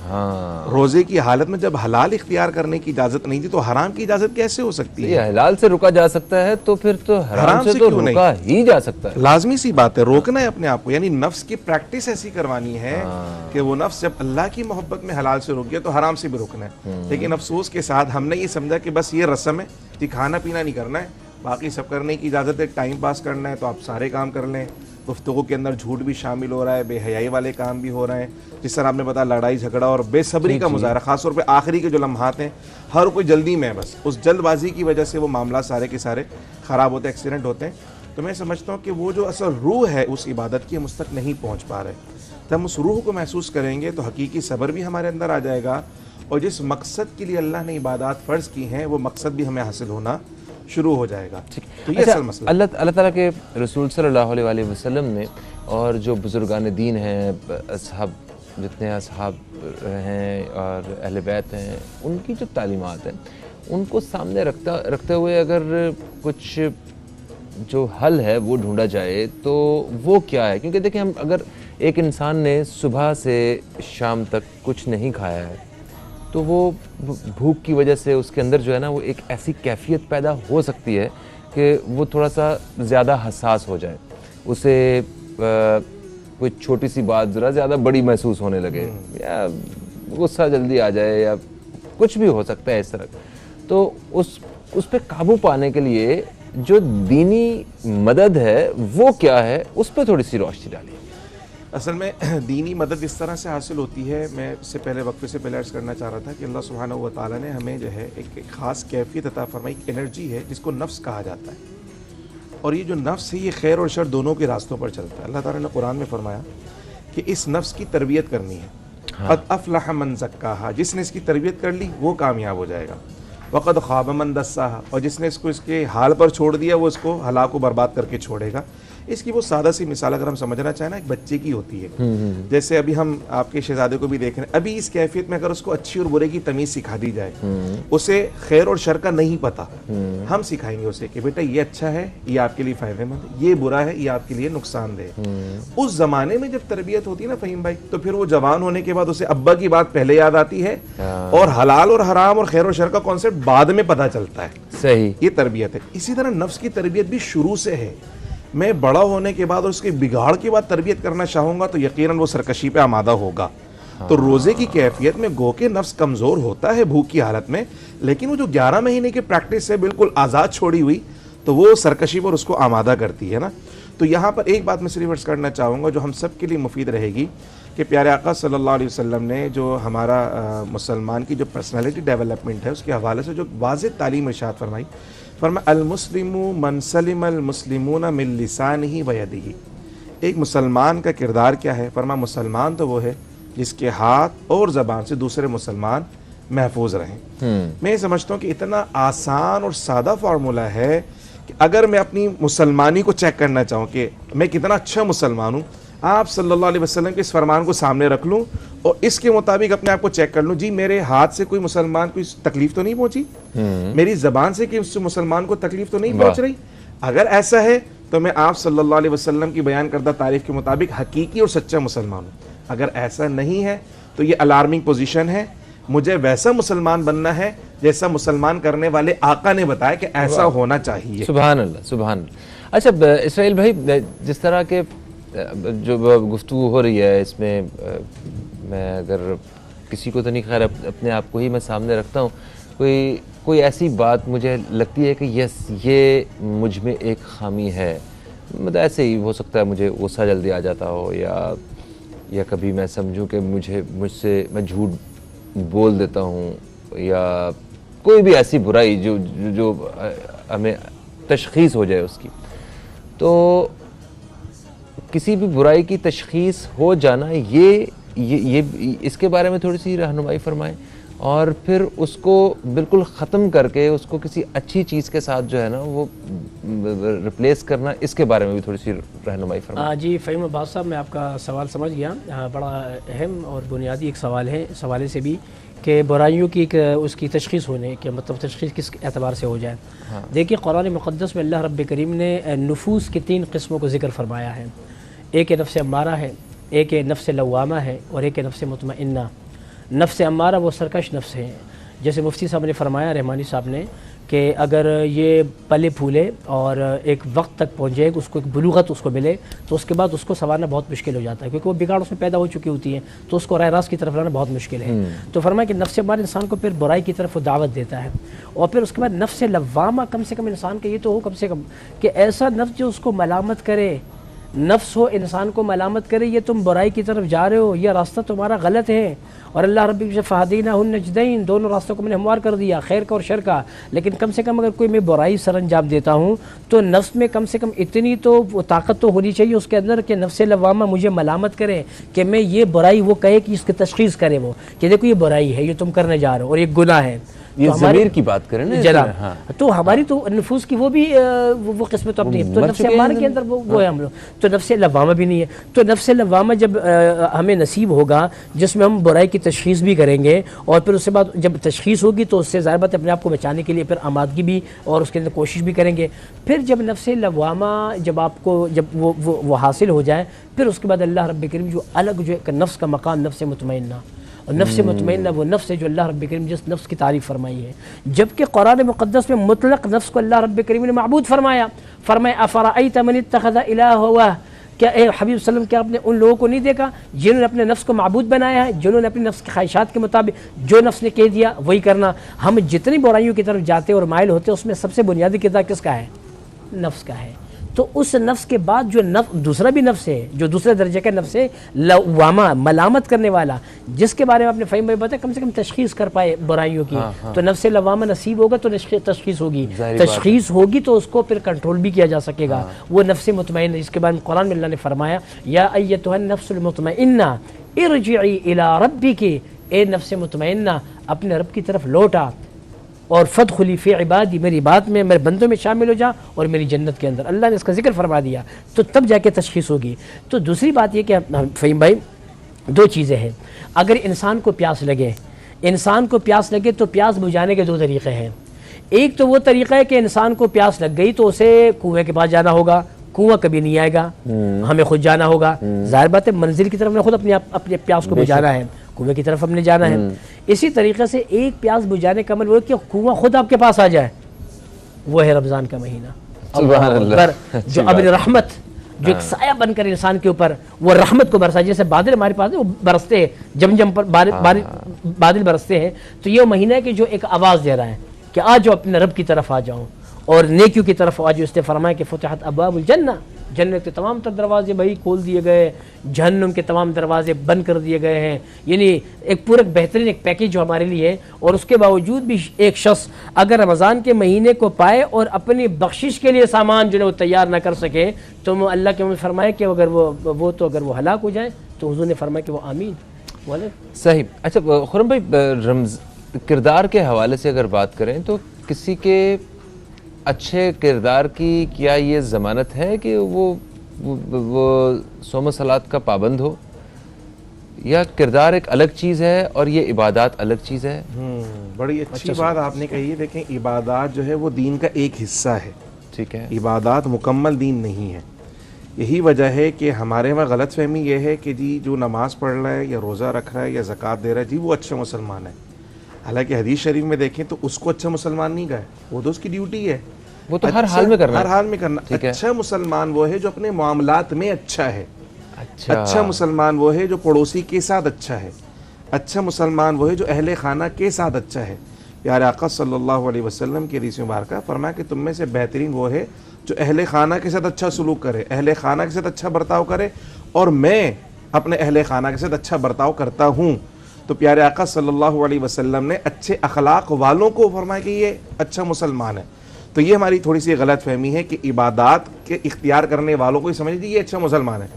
हाँ, रोज़े की हालत में जब हलाल इख्तियार करने की इजाज़त नहीं थी तो हराम की इजाज़त कैसे हो सकती है? ये हलाल से रुका जा सकता है तो फिर तो हराम से तो क्यों नहीं? रुका ही जा सकता है। लाजमी सी बात है, रोकना है अपने आप को, यानी नफ्स की प्रैक्टिस ऐसी करवानी है कि वो नफ्स जब अल्लाह की मोहब्बत में हलाल से रुक गया तो हराम से भी रुकना है। लेकिन अफसोस के साथ हमने ये समझा कि बस ये रस्म है कि खाना पीना नहीं करना है, बाकी सब करने की इजाज़त है। टाइम पास करना है तो आप सारे काम कर लें। गुफ्तगू के अंदर झूठ भी शामिल हो रहा है, बेहयाई वाले काम भी हो रहे हैं, जिस तरह आपने बताया लड़ाई झगड़ा और बेसब्री का मुजाहरा, ख़ासतौर पे आखिरी के जो लम्हात हैं, हर कोई जल्दी में है, बस उस जल्दबाजी की वजह से वो मामला सारे के सारे ख़राब होते हैं, एक्सीडेंट होते हैं। तो मैं समझता हूँ कि वो जो असल रूह है उस इबादत की हम उस तक नहीं पहुँच पा रहे। जब हम उस रूह को महसूस करेंगे तो हकीकी सब्र भी हमारे अंदर आ जाएगा, और जिस मकसद के लिए अल्लाह ने इबादत फ़र्ज़ की हैं वो मकसद भी हमें हासिल होना शुरू हो जाएगा। तो ये असल मसला। अल्लाह ताला के रसूल सल्लल्लाहु अलैहि वसल्लम ने और जो बुजुर्गान दीन हैं, असहाब जितने असहाब हैं और अहले बैत हैं, उनकी जो तालीमात हैं उनको सामने रखते हुए अगर कुछ जो हल है वो ढूंढा जाए तो वो क्या है? क्योंकि देखिए, हम अगर एक इंसान ने सुबह से शाम तक कुछ नहीं खाया है तो वो भूख की वजह से उसके अंदर जो है ना वो एक ऐसी कैफियत पैदा हो सकती है कि वो थोड़ा सा ज़्यादा हसास हो जाए, उसे कोई छोटी सी बात ज़रा ज़्यादा बड़ी महसूस होने लगे, या गुस्सा जल्दी आ जाए, या कुछ भी हो सकता है इस तरह। तो उस पे काबू पाने के लिए जो दीनी मदद है वो क्या है, उस पर थोड़ी सी रोशनी डालिए। असल में दीनी मदद इस तरह से हासिल होती है, मैं इससे पहले वक्फे से पहले अर्ज़ करना चाह रहा था कि अल्लाह सुब्हानहू व तआला ने हमें जो है एक ख़ास कैफियत अता फरमाई, एक एनर्जी है जिसको नफ्स कहा जाता है, और ये जो नफ्स है ये खैर और शर दोनों के रास्तों पर चलता है। अल्लाह ताला ने कुरान में फरमाया कि इस नफ्स की तरबियत करनी है। क़द अफ़लह मन ज़क्काहा, जिसने इसकी तरबियत कर ली वो कामयाब हो जाएगा। वक़द ख़ाब मन दस्साहा, और जिसने इसको इसके हाल पर छोड़ दिया वो इसको हलाक को बर्बाद करके छोड़ेगा। इसकी वो सादा सी मिसाल अगर हम समझना चाहें ना, एक बच्चे की होती है। जैसे अभी हम आपके शहजादे को भी देख रहे हैं, अभी इस कैफियत में अगर उसको अच्छी और बुरे की तमीज़ सिखा दी जाए, उसे खैर और शर का नहीं पता, हम सिखाएंगे उसे कि बेटा ये अच्छा है, ये आपके लिए फ़ायदेमंद है, ये बुरा है, ये आपके लिए नुकसानदेह। उस ज़माने में जब तरबियत होती है ना फ़हीम भाई, तो फिर वो जवान होने के बाद उसे अब्बा की बात पहले याद आती है और हलाल और हराम और खैर और शर का कॉन्सेप्ट बाद में पता चलता है। सही, ये तरबियत है। इसी तरह नफ्स की तरबियत भी शुरू से है। मैं बड़ा होने के बाद और उसके बिगाड़ के बाद तरबियत करना चाहूँगा तो यकीनन वो सरकशी पे आमादा होगा। तो रोज़े की कैफियत में गो के नफ्स कमज़ोर होता है भूख की हालत में, लेकिन वो जो 11 महीने की प्रैक्टिस है बिल्कुल आज़ाद छोड़ी हुई, तो वो सरकशी पर उसको आमादा करती है ना। तो यहाँ पर एक बात मैं सिर्फ अर्ज़ करना चाहूँगा जो हम सब के लिए मुफीद रहेगी कि प्यारे आका सल्लल्लाहु अलैहि वसल्लम ने जो हमारा मुसलमान की जो पर्सनैलिटी डेवलपमेंट है उसके हवाले से जो वाज़ेह तालीम इरशाद फरमाई, फरमाया अल मुस्लिमु मन सलिमल मुस्लिमूना मिन लिसानिही व यदिही। एक मुसलमान का किरदार क्या है? फरमाया मुसलमान तो वो है जिसके हाथ और ज़बान से दूसरे मुसलमान महफूज रहें। मैं समझता हूँ कि इतना आसान और सादा फार्मूला है कि अगर मैं अपनी मुसलमानी को चेक करना चाहूँ कि मैं कितना अच्छा मुसलमान हूँ, आप सल्लल्लाहु अलैहि वसल्लम के इस फरमान को सामने रख लूँ और इसके मुताबिक अपने आप को चेक कर लूँ, जी मेरे हाथ से कोई मुसलमान को तकलीफ तो नहीं पहुँची, मेरी ज़बान से किसी मुसलमान को तकलीफ तो नहीं पहुँच रही। अगर ऐसा है तो मैं आप सल्लल्लाहु अलैहि वसल्लम की बयान करदा तारीफ़ के मुताबिक हकीकी और सच्चा मुसलमान हूँ। अगर ऐसा नहीं है तो ये अलार्मिंग पोजीशन है। मुझे वैसा मुसलमान बनना है जैसा मुसलमान करने वाले आका ने बताया कि ऐसा होना चाहिए। सुभान अल्लाह, सुभान अल्लाह। अच्छा इसराइल भाई, जिस तरह के जो गुफ्तगू हो रही है इसमें मैं अगर किसी को तो नहीं, खैर अपने आप को ही मैं सामने रखता हूँ, कोई ऐसी बात मुझे लगती है कि यस ये मुझ में एक खामी है, मतलब ऐसे ही हो सकता है मुझे गुस्सा जल्दी आ जाता हो, या कभी मैं समझूं कि मुझसे मैं झूठ बोल देता हूँ, या कोई भी ऐसी बुराई जो हमें तशख़ीस हो जाए उसकी। तो किसी भी बुराई की तशख़ीस हो जाना, ये इसके बारे में थोड़ी सी रहनुमाई फरमाएं, और फिर उसको बिल्कुल ख़त्म करके उसको किसी अच्छी चीज़ के साथ जो है ना वो रिप्लेस करना, इसके बारे में भी थोड़ी सी रहनुमाई फरमाएं। जी फ़हीम अब्बास साहब, मैं आपका सवाल समझ गया। बड़ा अहम और बुनियादी एक सवाल है, इस हवाले से भी कि बुराइयों की उसकी तशख़ीस होने के मतलब तशख़ीस किस एतबार से हो जाए। हाँ। देखिए, कुरान मुक़द्दस में अल्लाह रब्बे करीम ने नुफूस की 3 किस्मों को ज़िक्र फरमाया है। एक नफ्स अम्मारा है, एक नफ्स लव्वामा है, और एक नफ्स मुतमइन्ना। नफ्स अम्मारा वो सरकश नफ्स है, जैसे मुफ्ती साहब ने फरमाया, रहमानी साहब ने, कि अगर ये पले फूले और एक वक्त तक पहुँचे, उसको एक बुलूगत उसको मिले, तो उसके बाद उसको संवारना बहुत मुश्किल हो जाता है, क्योंकि वो बिगाड़ उसमें पैदा हो चुकी होती है, तो उसको राह रास्त की तरफ लाना बहुत मुश्किल है। तो फरमाया कि नफ्स अम्मारा इंसान को फिर बुराई की तरफ वो दावत देता है, और फिर उसके बाद नफ्स लव्वामा कम से कम इंसान का ये तो हो कम से कम कि ऐसा नफ्स जो उसको मलामत करे, नफ्स हो इंसान को मलामत करे, ये तुम बुराई की तरफ जा रहे हो, यह रास्ता तुम्हारा गलत है, और अल्लाह रब्बी फ़हदीना नजदैन, दोनों रास्तों को मैंने हमवार कर दिया, खैर का और शर का। लेकिन कम से कम अगर कोई मैं बुराई सर अंजाम देता हूँ, तो नफ्स में कम से कम इतनी तो ताकत तो होनी चाहिए उसके अंदर कि नफ्स लव्वामा मुझे मलामत करे, कि मैं ये बुराई, वो कहे कि इसकी तशख़ीस करे, वो कि देखो ये बुराई है, ये तुम करने जा रहे हो और ये गुनाह है। ये तो ज़मीर की बात करें ना जनाब, हाँ। तो हमारी तो नफूस की वो भी वो किस्मत तो अपनी है, तो नफ्स अम्मारा के अंदर वो है हम लोग, तो नफ्स लव्वामा भी नहीं है। तो नफ्स लव्वामा जब हमें नसीब होगा, जिसमें हम बुराई की तशख़ीस भी करेंगे, और फिर उसके बाद जब तशख़ीस होगी तो उससे ज़ाहिर बात है अपने आप को बचाने के लिए फिर आमादगी भी और उसके अंदर कोशिश भी करेंगे। फिर जब नफ्स लव्वामा जब आपको जब वो हासिल हो जाए, फिर उसके बाद अल्लाह रब्बे करीम जो अलग जो एक नफ्स का मकाम नफ्स मुतमइन्ना, और नफ्स मुतमइन्ना वो नफ्स है जो अल्लाह रब्बे करीम जिस नफ्स की तारीफ़ फरमाई है, जबकि कुरान मुक़द्दस में मुतलक़ नफ्स को अल्लाह रब्बे करीम ने माबूद फरमाया। अफ़रअयत मन इत्तख़ज़ इलाहहु, क्या ए हबीब सल्लम, क्या आपने उन लोगों को नहीं देखा जिन्होंने अपने नफ्स को माबूद बनाया है, जिन्होंने अपने नफ्स की ख्वाहिशात के मुताबिक जो नफ्स ने कह दिया वही करना। हम जितनी बुराइयों की तरफ जाते और माइल होते, उसमें सबसे बुनियादी किरदार किसका है? नफ्स का है। तो उस नफ्स के बाद जो दूसरा भी नफ्स है, जो दूसरे दर्जे का नफ्स है, लव्वामा, मलामत करने वाला, जिसके बारे में आपने फ़हीम भाई बताया कम से कम तशख़ीस कर पाए बुराइयों की। हाँ। तो नफ्स लव्वामा नसीब होगा तो तशख़ीस होगी, तशख़ीस होगी तो उसको फिर कंट्रोल भी किया जा सकेगा। हाँ। वो नफ्स मुतमइन्ना, जिसके बारे में कुरान में अल्लाह ने फरमाया, या अय्यतुहन नफ्सुल मुतमइन्ना इरजिई इला रब्बिकी, ए नफ्स मुतमइन्ना अपने रब की तरफ लौटा, और फदखुली फ़ी इबादी, मेरी बात में, मेरे बंदों में शामिल हो जा, और मेरी जन्नत के अंदर। अल्लाह ने इसका जिक्र फरमा दिया, तो तब जाके तशख़ीस होगी। तो दूसरी बात ये कि फ़हीम भाई, 2 चीज़ें हैं। अगर इंसान को प्यास लगे तो प्यास बुझाने के 2 तरीक़े हैं। एक तो वो तरीक़ा है कि इंसान को प्यास लग गई तो उसे कुएँ के पास जाना होगा, कुआं कभी नहीं आएगा, हमें खुद जाना होगा। ज़ाहिर बात है मंजिल की तरफ हमें खुद अपने प्यास को बुझाना है, कुएं की तरफ हमने जाना है। इसी तरीके से एक प्यास बुझाने का मतलब कि कुआं खुद आपके पास आ जाए, वो है रमज़ान का महीना। जो अब्र रहमत, जो एक साया बनकर इंसान के ऊपर वो रहमत को बरसा, जैसे बादल हमारे पास वो बरसते हैं, जमजम पर बादल बरसते हैं, तो ये महीना है कि जो एक आवाज़ दे रहा है कि आज जो अपने रब की तरफ आ जाऊँ और नेकियों की तरफ आज। उसने फरमाया कि फुतिहत अब्वाबुल जन्नह, जन्नत के तमाम तर दरवाजे भाई खोल दिए गए, जहन्नुम के तमाम दरवाजे बंद कर दिए गए हैं। यानी एक पूरा बेहतरीन एक पैकेज जो हमारे लिए है। और उसके बावजूद भी एक शख्स अगर रमज़ान के महीने को पाए और अपनी बख्शिश के लिए सामान जो है वो तैयार ना कर सके, तो अल्लाह के फरमाए कि अगर वो अगर वो हलाक हो जाए, तो हुज़ूर ने फरमाया कि वो आमीन बोले। सही। अच्छा खुर्रम भाई, किरदार के हवाले से अगर बात करें तो किसी के अच्छे किरदार की क्या ये ज़मानत है कि वो सोम सलात का पाबंद हो, या किरदार एक अलग चीज़ है और ये इबादत अलग चीज़ है? बड़ी अच्छी बात आपने कही है। देखें, इबादत जो है वो दीन का एक हिस्सा है, ठीक है। इबादत मुकम्मल दीन नहीं है। यही वजह है कि हमारे वहाँ गलतफहमी ये है कि जी जो नमाज़ पढ़ रहा है या रोज़ा रख रहा है या ज़कात दे रहा है, जी वो अच्छा मुसलमान है। हालांकि हदीस शरीफ में देखें तो उसको अच्छा मुसलमान नहीं कहा है, वो तो उसकी ड्यूटी है, वो तो हर हाल में करना, हर हाल में करना। अच्छा मुसलमान वो है जो अपने मामलात में अच्छा है, अच्छा मुसलमान वो है जो पड़ोसी के साथ अच्छा है, अच्छा मुसलमान वो है जो अहले खाना के साथ अच्छा है। प्यारे आका सल्लल्लाहु अलैहि वसल्लम की हदीस मुबारक फरमाया कि तुम में से बेहतरीन वो है जो अहले खाना के साथ अच्छा सलूक करे, अहले खाना के साथ अच्छा बर्ताव करे, और मैं अपने अहले खाना के साथ अच्छा बर्ताव करता हूँ। तो प्यारे आका सल्लल्लाहु अलैहि वसल्लम ने अच्छे अखलाक वालों को फरमाया कि ये अच्छा मुसलमान है। तो ये हमारी थोड़ी सी गलत फहमी है कि इबादात के इख्तियार करने वालों को ही समझ लीजिए ये अच्छा मुसलमान है।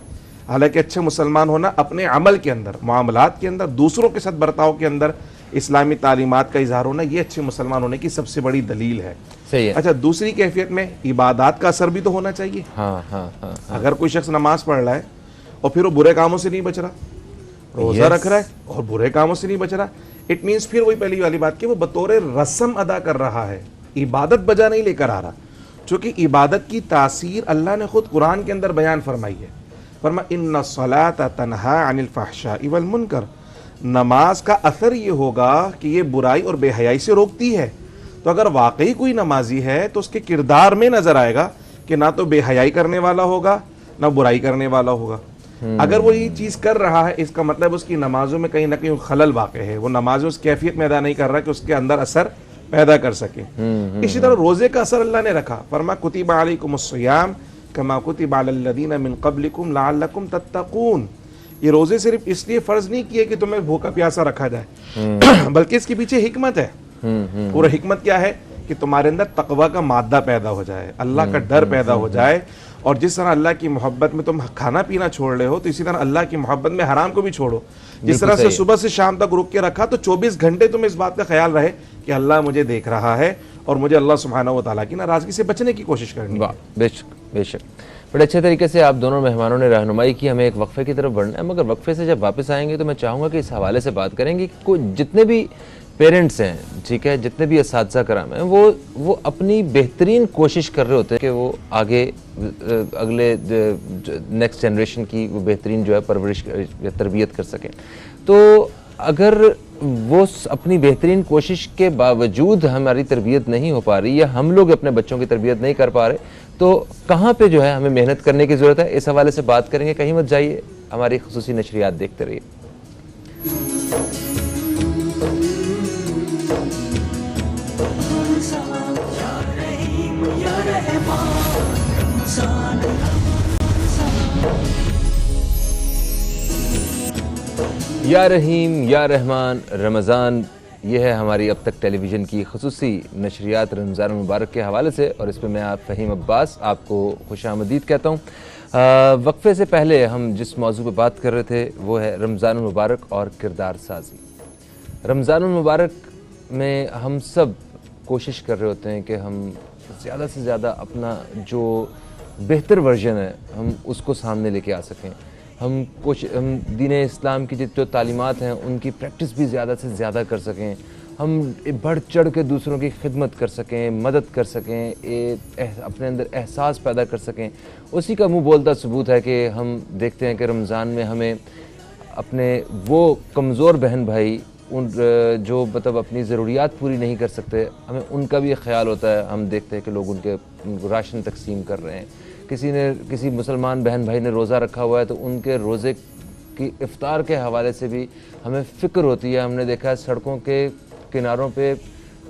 हालांकि अच्छे मुसलमान होना अपने अमल के अंदर, मामलात के अंदर, दूसरों के साथ बर्ताव के अंदर इस्लामी तालीमात का इजहार होना, ये अच्छे मुसलमान होने की सबसे बड़ी दलील है। सही है। अच्छा, दूसरी कैफियत में इबादात का असर भी तो होना चाहिए। हाँ। अगर कोई शख्स नमाज पढ़ रहा है और फिर वो बुरे कामों से नहीं बच रहा, रोजा रख रहा है और बुरे कामों से नहीं बच रहा, इट मीन्स फिर वही पहली वाली बात कि वो बतौर रस्म अदा कर रहा है, इबादत बजा नहीं लेकर आ रहा। चूंकि इबादत की तासीर अल्लाह ने खुद कुरान के अंदर बयान फरमाई है। फरमा इन्ना सलाता तन्हा अनिल फहशाई वल मुनकर, नमाज का असर ये होगा कि ये बुराई और बेहयाई से रोकती है। तो अगर वाकई कोई नमाजी है तो उसके किरदार में नजर आएगा कि ना तो बेहयाई करने वाला होगा ना बुराई करने वाला होगा। अगर वो ये चीज़ कर रहा है, इसका मतलब उसकी नमाजों में कहीं ना कहीं खलल वाक़ है, वो नमाजें उस कैफियत में अदा नहीं कर रहा कि उसके अंदर असर पैदा कर सके। इसी तरह रोज़े का असर अल्लाह ने रखा। फरमा कुतिबा अलैकुमुस्सियाम कमा कुतिबा अलल्लज़ीना मिन क़ब्लिकुम लअल्लकुम तत्तक़ून। ये रोज़े सिर्फ इसलिए फ़र्ज़ नहीं किए कि तुम्हें भूखा प्यासा रखा जाए, बल्कि इसके पीछे हिकमत है। पूरा हिकमत क्या है कि तुम्हारे अंदर तकवा का मादा पैदा हो जाए, अल्लाह का डर पैदा हो जाए। और जिस तरह अल्लाह की मोहब्बत में तुम खाना पीना छोड़ रहे हो, तो इसी तरह अल्लाह की मोहब्बत में हराम को भी छोड़ो। जिस तरह से सुबह से शाम तक रुक के रखा, तो 24 घंटे तुम्हें इस बात का ख्याल रहे कि अल्लाह मुझे देख रहा है और मुझे अल्लाह सुब्हानहू व तआला की नाराज़गी से बचने की कोशिश करनी है। बेशक बेशक, बड़े अच्छे तरीके से आप दोनों मेहमानों ने रहनुमाई की। हमें एक वक्फे की तरफ बढ़ना है, मगर वक्फे से जब वापस आएंगे तो मैं चाहूँगा कि इस हवाले से बात करेंगे कि जितने भी पेरेंट्स हैं, ठीक है, जितने भी इस्तिज़ा कराम हैं, वो अपनी बेहतरीन कोशिश कर रहे होते हैं कि वो आगे अगले नेक्स्ट जनरेशन की वो बेहतरीन जो है परवरिश या तरबियत कर सकें। तो अगर वो अपनी बेहतरीन कोशिश के बावजूद हमारी तरबियत नहीं हो पा रही या हम लोग अपने बच्चों की तरबियत नहीं कर पा रहे, तो कहाँ पे जो है हमें मेहनत करने की ज़रूरत है, इस हवाले से बात करेंगे। कहीं मत जाइए, हमारी खुसूसी नशरियात देखते रहिए। या रहीम या रहमान रमज़ान, ये है हमारी अब तक टेलीविज़न की खुसूसी नशरियात रमज़ान मुबारक के हवाले से, और इस पर मैं आप फ़हीम अब्बास आपको खुशामदीद कहता हूँ। वक्फे से पहले हम जिस मौजू पर बात कर रहे थे वो है रमज़ान मुबारक और किरदार साजी। रमज़ान मुबारक में हम सब कोशिश कर रहे होते हैं कि हम ज़्यादा से ज़्यादा अपना जो बेहतर वर्जन है हम उसको सामने लेके आ सकें। हम दीन इस्लाम की जो तालीमात हैं उनकी प्रैक्टिस भी ज़्यादा से ज़्यादा कर सकें, हम बढ़ चढ़ के दूसरों की खिदमत कर सकें, मदद कर सकें, अपने अंदर एहसास पैदा कर सकें। उसी का मुँह बोलता सबूत है कि हम देखते हैं कि रमज़ान में हमें अपने वो कमज़ोर बहन भाई जो मतलब अपनी ज़रूरियात पूरी नहीं कर सकते, हमें उनका भी ख्याल होता है। हम देखते हैं कि लोग उनके राशन तकसीम कर रहे हैं, किसी मुसलमान बहन भाई ने रोज़ा रखा हुआ है तो उनके रोज़े की इफ्तार के हवाले से भी हमें फ़िक्र होती है। हमने देखा है सड़कों के किनारों पे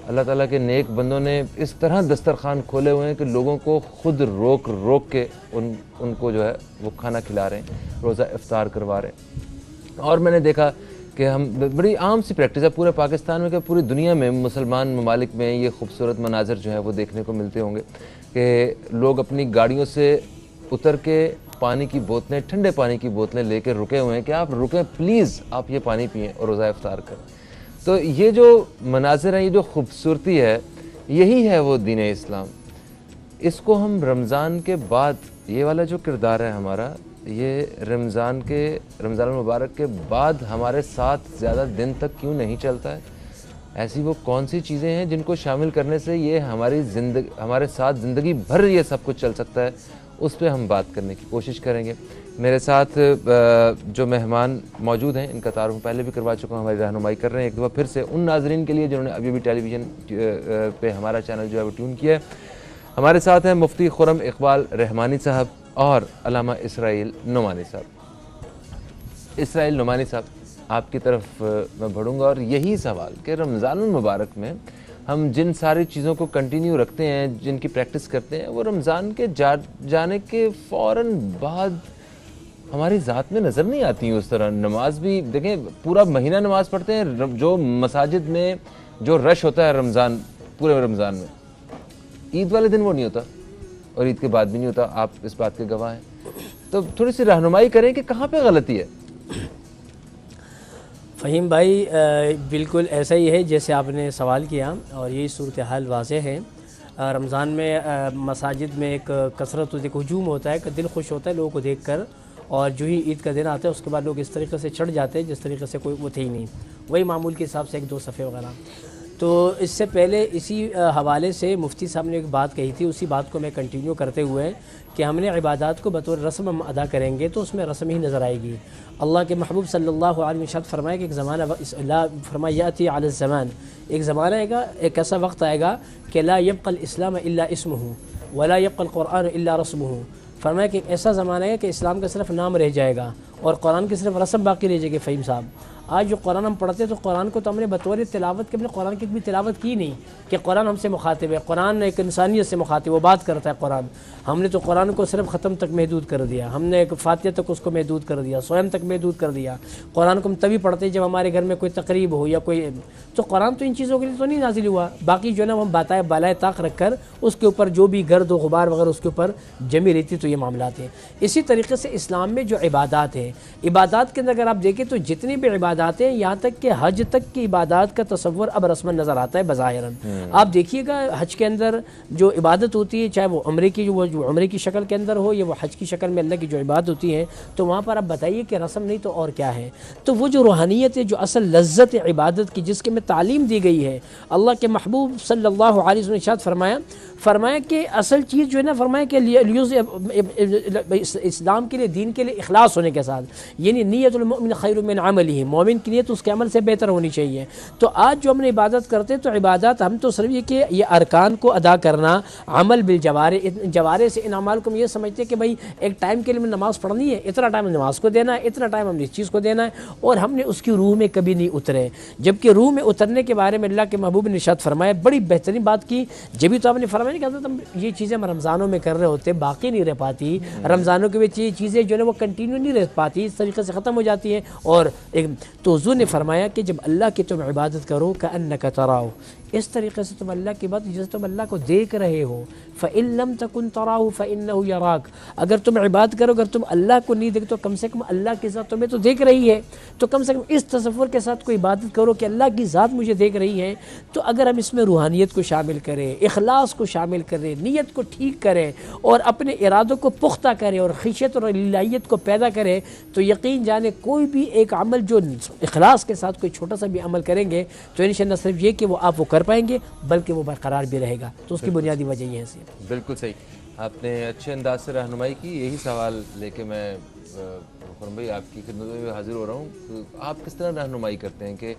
अल्लाह ताला के नेक बंदों ने इस तरह दस्तरखान खोले हुए हैं कि लोगों को खुद रोक रोक के उनको जो है वो खाना खिला रहे हैं, रोज़ा इफ्तार करवा रहे हैं। और मैंने देखा कि हम बड़ी आम सी प्रैक्टिस है पूरे पाकिस्तान में, कि पूरी दुनिया में मुसलमान ममालिक में ये खूबसूरत मनाज़र जो है वो देखने को मिलते होंगे कि लोग अपनी गाड़ियों से उतर के पानी की बोतलें, ठंडे पानी की बोतलें लेकर रुके हुए हैं कि आप रुकें प्लीज़, आप ये पानी पिएं और रोज़ा इफ्तार करें। तो ये जो मनाज़र है, ये जो खूबसूरती है, यही है वो दीन इस्लाम। इसको हम रमज़ान के बाद, ये वाला जो किरदार है हमारा, ये रमज़ान मुबारक के बाद हमारे साथ ज़्यादा दिन तक क्यों नहीं चलता है? ऐसी वो कौन सी चीज़ें हैं जिनको शामिल करने से ये हमारे साथ ज़िंदगी भर ये सब कुछ चल सकता है? उस पर हम बात करने की कोशिश करेंगे। मेरे साथ जो मेहमान मौजूद हैं, इनका तारुफ पहले भी करवा चुका हूँ, हमारी रहनुमाई कर रहे हैं एक दफ़ा फिर से उन नाजरीन के लिए जिन्होंने अभी भी टेलीविज़न पे हमारा चैनल जो है वो ट्यून किया है। हमारे साथ हैं मुफ्ती खुर्रम इकबाल रहमानी साहब और अल्लामा इसराइल नुमानी साहब। इसराइल नुमानी साहब, आपकी तरफ मैं बढ़ूँगा और यही सवाल कि रमज़ान मुबारक में हम जिन सारी चीज़ों को कंटिन्यू रखते हैं, जिनकी प्रैक्टिस करते हैं, वो रमज़ान के जाने के फ़ौरन बाद हमारी ज़ात में नज़र नहीं आती उस तरह। नमाज भी देखें, पूरा महीना नमाज पढ़ते हैं, जो मसाजिद में जो रश होता है रमज़ान, पूरे रमज़ान में, ईद वाले दिन वो नहीं होता और ईद के बाद भी नहीं होता। आप इस बात के गवाह हैं, तो थोड़ी सी रहनुमाई करें कि कहाँ पे गलती है। फ़हीम भाई, बिल्कुल ऐसा ही है जैसे आपने सवाल किया और यही सूरत हाल वाज़ेह है। रमज़ान में मसाजिद में एक कसरत होती है, एक हजूम होता है कि दिल खुश होता है लोगों को देख कर, और जो ही ईद का दिन आता है उसके बाद लोग इस तरीके से चढ़ जाते हैं जिस तरीके से कोई वो थे ही नहीं, वही मामूल के हिसाब से एक दो सफ़े वगैरह। तो इससे पहले इसी हवाले से मुफ्ती साहब ने एक बात कही थी, उसी बात को मैं कंटिन्यू करते हुए कि हमने इबादत को बतौर रस्म हम अदा करेंगे तो उसमें रस्म ही नज़र आएगी। अल्लाह के महबूब सल्लल्लाहु अलैहि वसल्लम फरमाया कि एक ज़माना फरमायाती अल ज़मान, एक ज़माना आएगा, एक ऐसा वक्त आएगा कि ला यब्क़ल इस्लाम इल्ला इस्मुहु वला यब्क़ल क़ुरआन इल्ला रस्मुहु। फरमाया कि ऐसा ज़माना है कि इस्लाम का सिर्फ नाम रह जाएगा और कुरान की सिर्फ रस्म बाकी रह जाएगी। फ़हीम साहब, आज जो कुरान हम पढ़ते हैं तो कुरान को तो हमने बतौर तिलावत के, हमने कुरान की भी तिलावत की नहीं कि कुरान हमसे मुखातिब है। कुरान एक इंसानियत से मुखातिब, वो बात करता है कुरान। हमने तो कुरान को सिर्फ ख़त्म तक महदूद कर दिया, हमने एक फातिहा तक उसको महदूद कर दिया, स्वयं तक महदूद कर दिया। कुरान को हम तभी पढ़ते जब हमारे घर में कोई तकरीब हो या कोई, तो कुरान तो इन चीज़ों के लिए तो नहीं नाजिल हुआ। बाकी जो है ना हम बताए बालाए ताक रख कर उसके ऊपर जो भी गर्द व गुबार वगैरह उसके ऊपर जमी रहती, तो ये मामला हैं। इसी तरीके से इस्लाम में जो इबादत है, इबादत के अंदर अगर आप देखें तो जितनी भी इबादत हैं, यहाँ तक कि हज तक की इबादत का तसव्वुर अब रस्मन नज़र आता है बज़ाहिरन। आप देखिएगा हज के अंदर जो इबादत होती है, चाहे वो उम्रे की जो उम्रे की शक्ल के अंदर हो या वो हज की शक्ल में अल्लाह की जो इबादत होती है, तो वहाँ पर आप बताइए कि रस्म नहीं तो और क्या है। तो वो जो रूहानियत है, जो असल लज्जत है इबादत की, जिसके में तालीम दी गई है, अल्लाह के महबूब सल्लल्लाहु अलैहि वसल्लम ने इरशाद फरमाया कि असल चीज़ जो है ना, फरमाया कि इस्लाम के लिए, दीन के लिए इखलास होने के साथ, यानी नियतुल मुमिन खैरुम मिन अमलिही, मोमिन की नियत उसके अमल से बेहतर होनी चाहिए। तो आज जो हमने इबादत करते हैं, तो इबादत हम तो सिर्फ ये कि ये अरकान को अदा करना, अमल बिल जवारे से इन अमाल को हम ये समझते हैं कि भाई एक टाइम के लिए हमें नमाज़ पढ़नी है, इतना टाइम नमाज को देना है, इतना टाइम हमने इस चीज़ को देना है, और हमने उसकी रूह में कभी नहीं उतरे। जबकि रूह में उतरने के बारे में अल्लाह के महबूब ने इरशाद फरमाया, बड़ी बेहतरीन बात की। जब भी तो आपने फरमाया कि हज़रत हम ये चीज़ें हम रमज़ानों में कर रहे होते, बाकी नहीं रह पाती, रमज़ानों के बीच ये चीज़ें जो है वो कंटिन्यू नहीं रह पाती, इस तरीके से ख़त्म हो जाती हैं। और एक तो हुज़ूर ने फरमाया कि जब अल्लाह की तुम इबादत करो कअन्नका तराहु, इस तरीके से तुम अल्लाह की बात, जैसे तुम अल्लाह को देख रहे हो। फ़इन लम तकुन तराहु फ़इन्नहु यराक, अगर तुम इबादत करो, अगर तुम अल्लाह को नहीं देखते तो कम से कम अल्लाह की ज़ात तुम्हें तो देख रही है। तो कम से कम इस तसव्वुर के साथ कोई इबादत करो कि अल्लाह की ज़ात मुझे देख रही है। तो अगर हम इसमें रूहानियत को शामिल करें, इखलास को शामिल करें, नीयत को ठीक करें और अपने इरादों को पुख्ता करें और खिशियत और लिलाहियत को पैदा करें, तो यकीन जाने कोई भी एक अमल जो इखलास के साथ कोई छोटा सा भी अमल करेंगे, तो इंशाअल्लाह सिर्फ ये कि वो आप वो कर पाएंगे, बल्कि वो बरकरार भी रहेगा। तो उसकी बुनियादी वजह ये है। बिल्कुल सही, आपने अच्छे अंदाज से रहनुमाई की। यही सवाल लेके मैं फरम भाई आपकी खिदमत में हाजिर हो रहा हूँ। आप किस तरह रहनुमाई करते हैं कि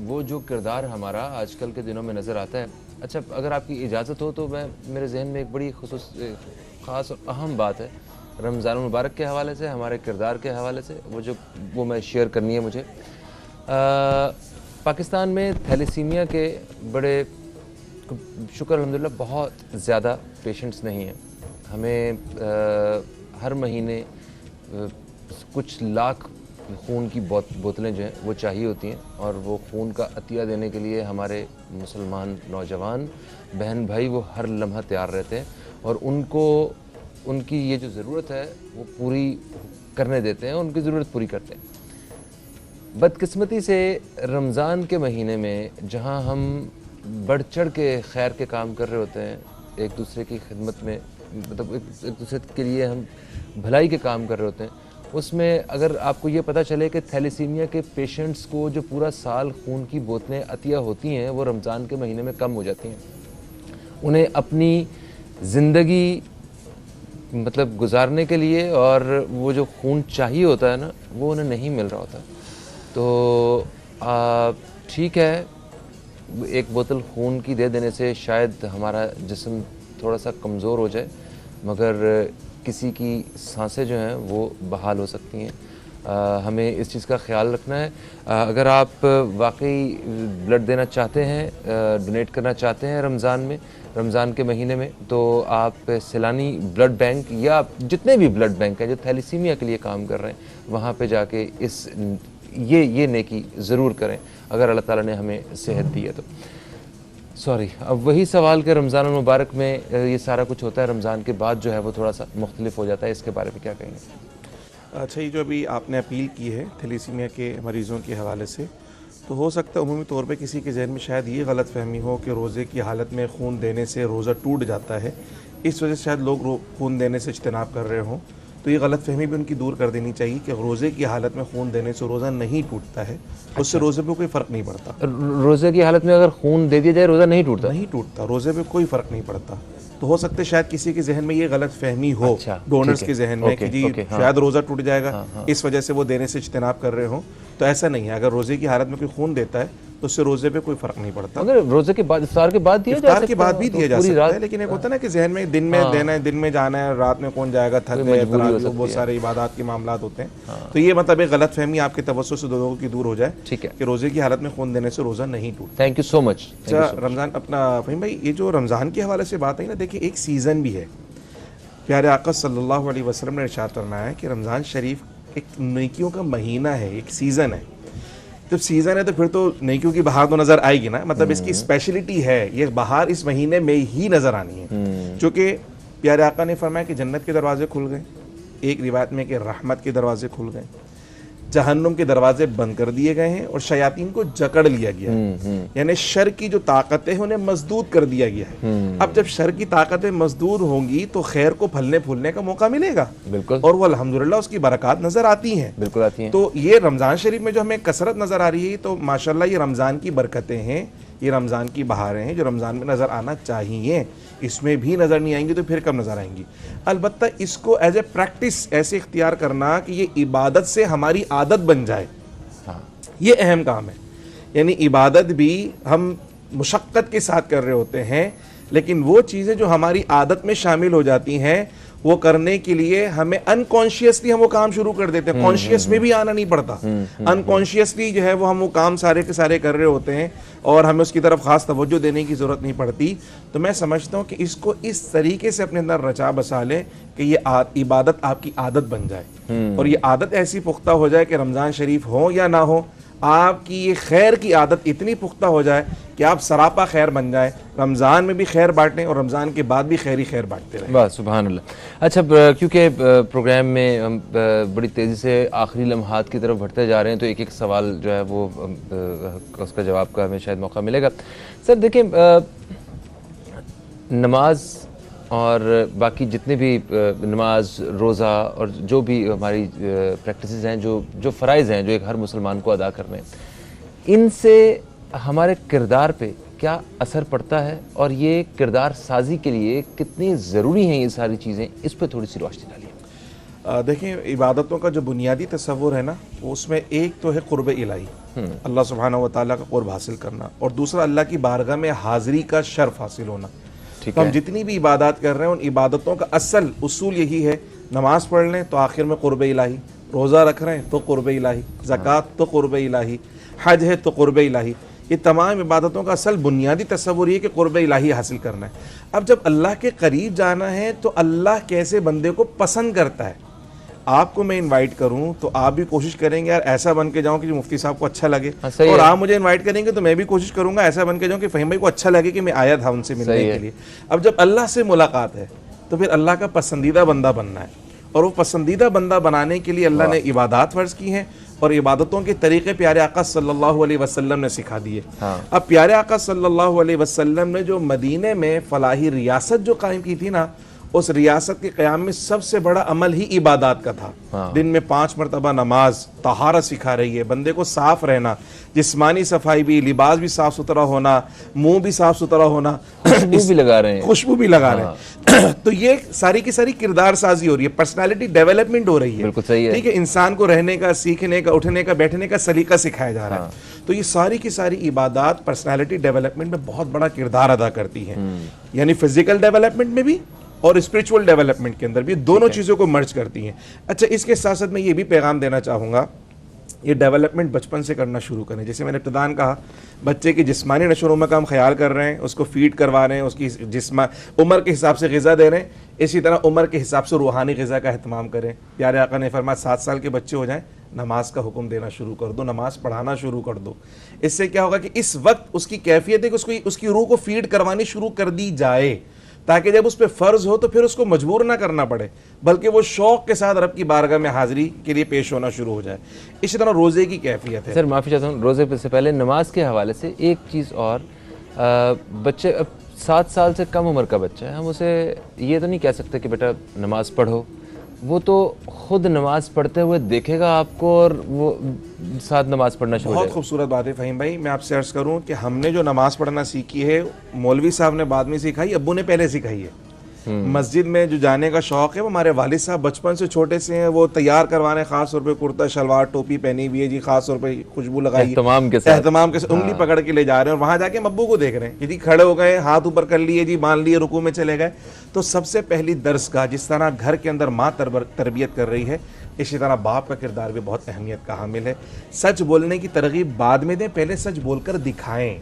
वो जो किरदार हमारा आजकल के दिनों में नज़र आता है। अच्छा, अगर आपकी इजाज़त हो तो मैं, मेरे जहन में एक बड़ी ख़ास और अहम बात है रमज़ान मुबारक के हवाले से, हमारे किरदार के हवाले से, वो मैं शेयर करनी है मुझे। पाकिस्तान में थैलेसीमिया के बड़े शुक्र अल्हम्दुलिल्लाह बहुत ज़्यादा पेशेंट्स नहीं हैं। हमें हर महीने कुछ लाख खून की बोतलें जो हैं वो चाहिए होती हैं, और वो खून का अतिया देने के लिए हमारे मुसलमान नौजवान बहन भाई वो हर लम्हा तैयार रहते हैं, और उनको उनकी ये जो ज़रूरत है वो पूरी करने देते हैं, उनकी ज़रूरत पूरी करते हैं। बदकिस्मती से रमज़ान के महीने में जहाँ हम बढ़ चढ़ के खैर के काम कर रहे होते हैं, एक दूसरे की खिदमत में, मतलब एक दूसरे के लिए हम भलाई के काम कर रहे होते हैं, उसमें अगर आपको ये पता चले कि थैलेसीमिया के पेशेंट्स को जो पूरा साल खून की बोतलें अतिया होती हैं वो रमज़ान के महीने में कम हो जाती हैं, उन्हें अपनी ज़िंदगी मतलब गुजारने के लिए और वो जो खून चाहिए होता है ना, वो उन्हें नहीं मिल रहा होता। तो ठीक है, एक बोतल खून की दे देने से शायद हमारा जिस्म थोड़ा सा कमज़ोर हो जाए, मगर किसी की सांसें जो हैं वो बहाल हो सकती हैं। हमें इस चीज़ का ख्याल रखना है। अगर आप वाकई ब्लड देना चाहते हैं, डोनेट करना चाहते हैं रमज़ान के महीने में, तो आप सैलानी ब्लड बैंक या जितने भी ब्लड बैंक हैं जो थैलीसीमिया के लिए काम कर रहे हैं, वहाँ पे जाके ये नेकी ज़रूर करें अगर अल्लाह ताला ने हमें सेहत दी है तो। सॉरी, अब वही सवाल कि रमज़ान मुबारक में ये सारा कुछ होता है, रमज़ान के बाद जो है वो थोड़ा सा मुख्तलिफ हो जाता है, इसके बारे में क्या कहेंगे? अच्छा, ये जो अभी आपने अपील की है थैलीसीमिया के मरीज़ों के हवाले से, तो हो सकता है उमूमी तौर पे किसी के जहन में शायद ये गलत फहमी हो कि रोज़े की हालत में खून देने से रोज़ा टूट जाता है, इस वजह से शायद लोग खून देने से इज्तनाब कर रहे हों। तो ये गलत फहमी भी उनकी दूर कर देनी चाहिए कि रोज़े की हालत में खून देने से रोज़ा नहीं टूटता है, उससे रोज़े पे कोई फ़र्क नहीं पड़ता। रोज़े की हालत में अगर खून दे दिया जाए रोज़ा नहीं टूटता? नहीं टूटता, रोज़े पे कोई फ़र्क नहीं पड़ता। तो हो सकता है शायद किसी के जहन में ये गलत फहमी हो, अच्छा, डोनर्स के जहन में कि जी शायद रोज़ा टूट जाएगा, हाँ। इस वजह से वो देने से इज्तनाब कर रहे हो। तो ऐसा नहीं है, अगर रोज़े की हालत में कोई खून देता है तो उससे रोज़े पे कोई फ़र्क नहीं पड़ता। अगर रोज़े के बाद, इफ्तार के बाद दिया जा सकता है? इफ्तार के बाद भी दिया जा सकता है, लेकिन एक होता है ना कि जहन में दिन में देना है, दिन में जाना है, रात में कौन जाएगा, थक गए, बहुत सारे इबादत के मामलात होते हैं। तो ये मतलब एक गलत फहमी आपके तवज्जो से लोगों की दूर हो जाए, ठीक है, कि रोज़े की हालत में खून देने से रोज़ा नहीं टूटता। Thank you so much. अच्छा, रमज़ान अपना फ़हीम भाई, ये जो रमज़ान के हवाले से बात है ना, देखिए एक सीज़न भी है। प्यारे आका सल्लल्लाहु अलैहि वसल्लम ने इरशाद फरमाया है कि रमज़ान शरीफ एक नेकियों का महीना है, एक सीज़न है। जब सीज़न है तो फिर तो नेकियों की बहार तो नज़र आएगी ना, मतलब इसकी स्पेशलिटी है, ये बहार इस महीने में ही नज़र आनी है। क्योंकि प्यारे आका ने फरमाया कि जन्नत के दरवाजे खुल गए, एक रिवायत में कि रहमत के दरवाजे खुल गए, जहन्नुम के दरवाजे बंद कर दिए गए हैं और शयातीन को जकड़ लिया गया है, यानी शर की जो ताकतें हैं उन्हें मजदूद कर दिया गया है। अब जब शर की ताकतें मजदूद होंगी तो खैर को फलने फूलने का मौका मिलेगा, बिल्कुल, और वो अल्हम्दुलिल्लाह उसकी बरकत नजर आती हैं, बिल्कुल आती हैं। तो ये रमज़ान शरीफ में जो हमें कसरत नज़र आ रही है, तो माशाल्लाह ये रमज़ान की बरकतें हैं, ये रमज़ान की बहारें हैं जो रमज़ान में नज़र आना चाहिए। इसमें भी नज़र नहीं आएंगी तो फिर कब नज़र आएंगी? अलबत्ता इसको एज ए प्रैक्टिस ऐसे इख्तियार करना कि ये इबादत से हमारी आदत बन जाए, ये अहम काम है। यानी इबादत भी हम मुशक्क़त के साथ कर रहे होते हैं, लेकिन वो चीज़ें जो हमारी आदत में शामिल हो जाती हैं वो करने के लिए हमें अनकॉन्शियसली हम वो काम शुरू कर देते हैं, कॉन्शियस में भी आना नहीं पड़ता, अनकॉन्शियसली जो है वो हम वो काम सारे के सारे कर रहे होते हैं और हमें उसकी तरफ खास तवज्जो देने की ज़रूरत नहीं पड़ती। तो मैं समझता हूँ कि इसको इस तरीके से अपने अंदर रचा बसा लें कि ये इबादत आपकी आदत बन जाए, और ये आदत ऐसी पुख्ता हो जाए कि रमज़ान शरीफ हो या ना हो, आपकी ये खैर की आदत इतनी पुख्ता हो जाए कि आप सरापा खैर बन जाए, रमज़ान में भी खैर बांटें और रमज़ान के बाद भी खैर ही खैर बांटते रहें। वाह, सुभान अल्लाह। अच्छा, क्योंकि प्रोग्राम में हम बड़ी तेज़ी से आखिरी लम्हात की तरफ बढ़ते जा रहे हैं, तो एक एक सवाल जो है वो उसका जवाब का हमें शायद मौका मिलेगा। सर देखिए, नमाज और बाकी जितने भी नमाज, रोज़ा और जो भी हमारी प्रैक्टिसेस हैं, जो फ़राइज़ हैं जो एक हर मुसलमान को अदा करने हैं, इनसे हमारे किरदार पे क्या असर पड़ता है, और ये किरदार साजी के लिए कितनी ज़रूरी हैं ये सारी चीज़ें, इस पर थोड़ी सी रोशनी डालिए। देखिए, इबादतों का जो बुनियादी तसव्वुर है ना, उसमें एक तो है क़ुर्ब इलाही, अल्लाह सुब्हानहू व तआला का क़ुर्ब हासिल करना, और दूसरा अल्लाह की बारगाह में हाज़िरी का शर्फ हासिल होना। तो हम जितनी भी इबादत कर रहे हैं उन इबादतों का असल उसूल यही है, नमाज पढ़ लें तो आखिर में क़ुर्ब इलाही, रोज़ा रख रहे हैं तो क़ुर्ब इलाही, ज़कात तो क़ुर्ब इलाही, हज है तो क़ुर्ब इलाही। ये तमाम इबादतों का असल बुनियादी तस्वुर ये कि क़ुर्ब इलाही हासिल करना है। अब जब अल्लाह के करीब जाना है तो अल्लाह कैसे बंदे को पसंद करता है। आपको मैं इनवाइट करूं तो आप भी कोशिश करेंगे यार ऐसा बन के जाऊं कि मुफ्ती साहब को अच्छा लगे, और आप मुझे इनवाइट करेंगे तो मैं भी कोशिश करूंगा ऐसा बन के जाऊं कि फ़हीम भाई को अच्छा लगे कि मैं आया था उनसे मिलने के लिए। अब जब अल्लाह से मुलाकात है तो फिर अल्लाह का पसंदीदा बंदा बनना है, और वो पसंदीदा बंदा बनाने के लिए अल्लाह ने इबादत फ़र्ज़ की हैं, और इबादतों के तरीक़े प्यारे आका सल्लल्लाहु अलैहि वसल्लम ने सिखा दिए। अब प्यारे आका सल्लल्लाहु अलैहि वसल्लम ने जो मदीने में फ़लाही रियासत जो कायम की थी ना, उस रियासत के क़याम में सबसे बड़ा अमल ही इबादत का था। दिन में 5 मरतबा नमाज, तहारत सिखा रही है, बंदे को साफ रहना, जिस्मानी सफाई भी, लिबास भी साफ सुथरा होना, मुंह भी साफ सुथरा होना, खुशबू भी लगा रहे हैं, खुशबू भी लगा रहे हैं। तो ये सारी की सारी किरदार साजी हो रही है, पर्सनालिटी डेवलपमेंट हो रही है। बिल्कुल सही है। ठीक है, इंसान को रहने का, सीखने का, उठने का, बैठने का सलीका सिखाया जा रहा है। तो ये सारी की सारी इबादत पर्सनालिटी डेवलपमेंट में बहुत बड़ा किरदार अदा करती है, यानी फिजिकल डेवलपमेंट में भी और स्पिरिचुअल डेवलपमेंट के अंदर भी, दोनों चीज़ों को मर्ज करती हैं। अच्छा, इसके साथ साथ मैं ये भी पैगाम देना चाहूँगा, ये डेवलपमेंट बचपन से करना शुरू करें। जैसे मैंने इब्तिदान कहा, बच्चे की जिस्मानी नशोनुमा का हम ख्याल कर रहे हैं, उसको फीड करवा रहे हैं, उसकी उम्र के हिसाब से ग़िज़ा दे रहे हैं, इसी तरह उम्र के हिसाब से रूहानी ग़िज़ा का अहतमाम करें। प्यारे आका ने फरमाया 7 साल के बच्चे हो जाएं, नमाज का हुक्म देना शुरू कर दो, नमाज पढ़ाना शुरू कर दो। इससे क्या होगा कि इस वक्त उसकी कैफियत है कि उसकी रूह को फीड करवानी शुरू कर दी जाए, ताकि जब उस पर फ़र्ज़ हो तो फिर उसको मजबूर ना करना पड़े, बल्कि वो शौक़ के साथ रब की बारगाह में हाज़िरी के लिए पेश होना शुरू हो जाए। इसी तरह रोज़े की कैफियत है। सर माफ़ी चाहता हूँ, रोज़े से पहले नमाज के हवाले से एक चीज़ और, बच्चे अब 7 साल से कम उम्र का बच्चा है, हम उसे ये तो नहीं कह सकते कि बेटा नमाज पढ़ो, वो तो खुद नमाज पढ़ते हुए देखेगा आपको और वो साथ नमाज पढ़ना शुरू। बहुत खूबसूरत बात है फ़हीम भाई। मैं आपसे अर्ज़ करूं कि हमने जो नमाज पढ़ना सीखी है, मौलवी साहब ने बाद में सिखाई, अब्बू ने पहले सिखाई है। मस्जिद में जो जाने का शौक़ है वो हमारे वालिद साहब बचपन से छोटे से हैं, वो तैयार करवाने, ख़ास तौर पे कुर्ता शलवार टोपी पहनी हुई है जी, ख़ास तौर पे खुशबू लगाई, एहतमाम के साथ उंगली पकड़ के ले जा रहे हैं, और वहाँ जाके अब्बू को देख रहे हैं कि जी खड़े हो गए, हाथ ऊपर कर लिए जी, मान लिए, रुकू में चले गए। तो सबसे पहली दरसगाह, जिस तरह घर के अंदर माँ तरबियत कर रही है, इसी तरह बाप का किरदार भी बहुत अहमियत का हामिल है। सच बोलने की तरगीब बाद में दें, पहले सच बोलकर दिखाएं।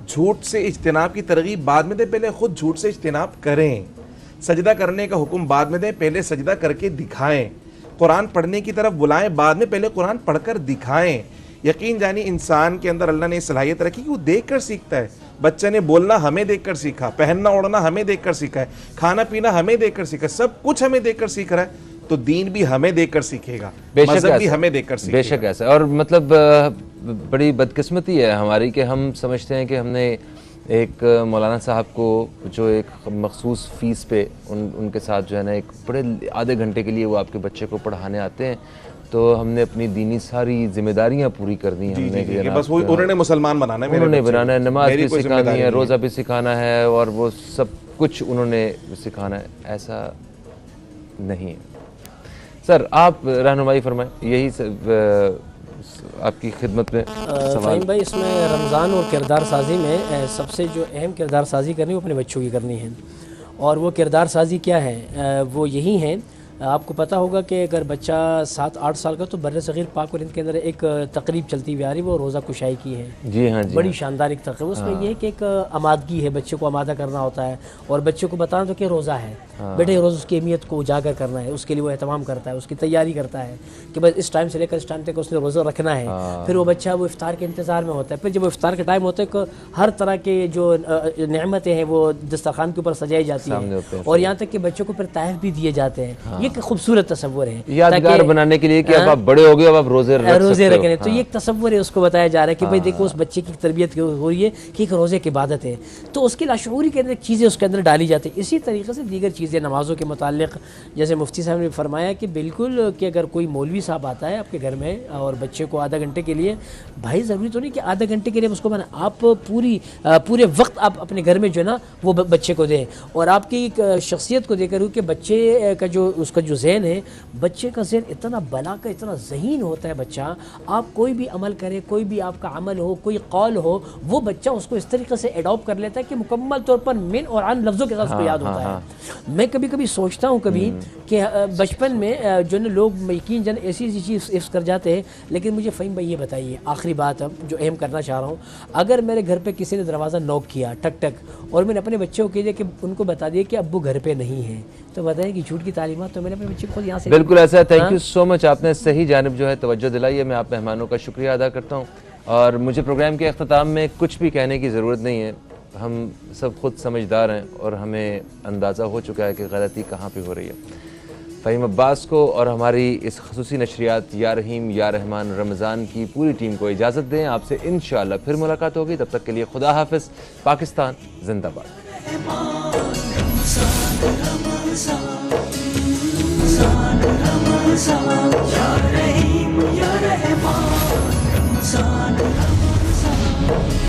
झूठ से इज्तिनाब की तरगीब बाद में दें, पहले खुद झूठ से इज्तिनाब करें। सजदा करने का हुक्म बाद में दें, पहले सजदा करके दिखाएं। कुरान पढ़ने की तरफ बुलाएं, बाद में पहले कुरान पढ़कर दिखाएं। यकीन जानी इंसान के अंदर अल्लाह ने सलाहियत रखी कि वो देख कर सीखता है। बच्चे ने बोलना हमें देख कर सीखा, पहनना ओढ़ना हमें देख कर सीखा है, खाना पीना हमें देख कर सीखा, सब कुछ हमें देख कर सीख रहा है, तो दीन भी हमें देख कर सीखेगा, मज़हब भी हमें देख कर सीखेगा। बेशक ऐसा। और मतलब बड़ी बदकिस्मती है हमारी कि हम समझते हैं कि हमने एक मौलाना साहब को जो एक मखसूस फ़ीस पे उनके साथ जो है ना, एक बड़े आधे घंटे के लिए वो आपके बच्चे को पढ़ाने आते हैं, तो हमने अपनी दीनी सारी जिम्मेदारियां पूरी कर दी हमने कि बस उन्होंने मुसलमान बनाना है, उन्होंने बनाना है, नमाज भी सिखानी है, रोज़ा भी सिखाना है, और वो सब कुछ उन्होंने सिखाना है। ऐसा नहीं है। सर आप रहनुमाई फरमाएं, यही आपकी खिदमत में सवाल भाई। इसमें रमज़ान और किरदार साजी में सबसे जो अहम किरदार साजी करनी है वो अपने बच्चों की करनी है, और वो किरदार साजी क्या है, वो यही है। आपको पता होगा कि अगर बच्चा 7-8 साल का, तो बर्रे सग़ीर पाक और इनके अंदर एक तकरीब चलती हुई आ रही है, वो रोज़ा कुशाई की है। जी हाँ जी, बड़ी शानदार एक तकरीब। उसमें ये है कि एक आमादगी है, बच्चे को आमादा करना होता है, और बच्चे को बताना तो कि रोज़ा है, बेटे रोज़ उसकी अहमियत को उजागर करना है, उसके लिए वो एहतमाम करता है, उसकी तैयारी करता है कि बस इस टाइम से लेकर इस टाइम तक उसने रोज़ा रखना है। फिर वो बच्चा वो इफ्तार के इंतज़ार में होता है, फिर जब वो इफ्तार का टाइम होता है, हर तरह के जो नेमतें हैं वो दस्तरखान के ऊपर सजाई जाती हैं, और यहाँ तक कि बच्चों को फिर तहफ़ भी दिए जाते हैं। ये एक खूबसूरत तस्वुर है, यादगार बनाने के लिए कि अब आप बड़े हो गए, अब आप रोजे रख रहे। तो ये एक तस्वुर है, उसको बताया जा रहा है कि भाई देखो उस बच्चे की तरबियत हो रही है कि एक रोज़े की इबादत है, तो उसकी लाशऊरी के अंदर चीज़ें उसके अंदर डाली जाती हैं। इसी तरीके से दीगर चीज़ें नमाज़ों के मुताल्लिक़, जैसे मुफ्ती साहब ने फरमाया कि बिल्कुल कि अगर कोई मौलवी साहब आता है आपके घर में और बच्चे को आधा घंटे के लिए, भाई ज़रूरी तो नहीं कि आधा घंटे के लिए उसको बना, आप पूरे वक्त आप अपने घर में जो है ना वो बच्चे को दें, और आपकी शख्सियत को देकर कि बच्चे का जो उसका जो ज़हन है, बच्चे का ज़हन इतना बला का इतना ज़हीन होता है बच्चा, आप कोई भी अमल करें, कोई भी आपका अमल हो, कोई कौल हो, वो बच्चा उसको इस तरीके से एडॉप्ट कर लेता है कि मुकम्मल तौर पर मिन और अन लफ्ज़ों के साथ उसको याद होता है। मैं कभी कभी सोचता हूँ कि बचपन में जो है लोग यकीन जन ऐसी चीज़ इफ्स कर जाते हैं, लेकिन मुझे फ़हीम भाई ये बताइए, आखिरी बात अब जो अहम करना चाह रहा हूँ, अगर मेरे घर पे किसी ने दरवाज़ा नॉक किया टक टक, और मैंने अपने बच्चे को कह कि उनको बता दिया कि अब्बू घर पे नहीं है, तो बताएं कि झूठ की तालीमात तो मैंने अपने बच्चे को खुद यहाँ से। बिल्कुल ऐसा। थैंक यू सो मच, आपने सही जानिब जो है तवज्जो दिलाई है। मैं आप मेहमानों का शुक्रिया अदा करता हूँ, और मुझे प्रोग्राम के अख्ताम में कुछ भी कहने की ज़रूरत नहीं है। हम सब खुद समझदार हैं और हमें अंदाज़ा हो चुका है कि गलती कहाँ पे हो रही है। फ़हीम अब्बास को और हमारी इस ख़ुसूसी नशरियात या रहीम या रहमान रमज़ान की पूरी टीम को इजाज़त दें। आपसे इंशाअल्लाह फिर मुलाकात होगी, तब तक के लिए खुदा हाफ़िज़। पाकिस्तान जिंदाबाद। Ramadan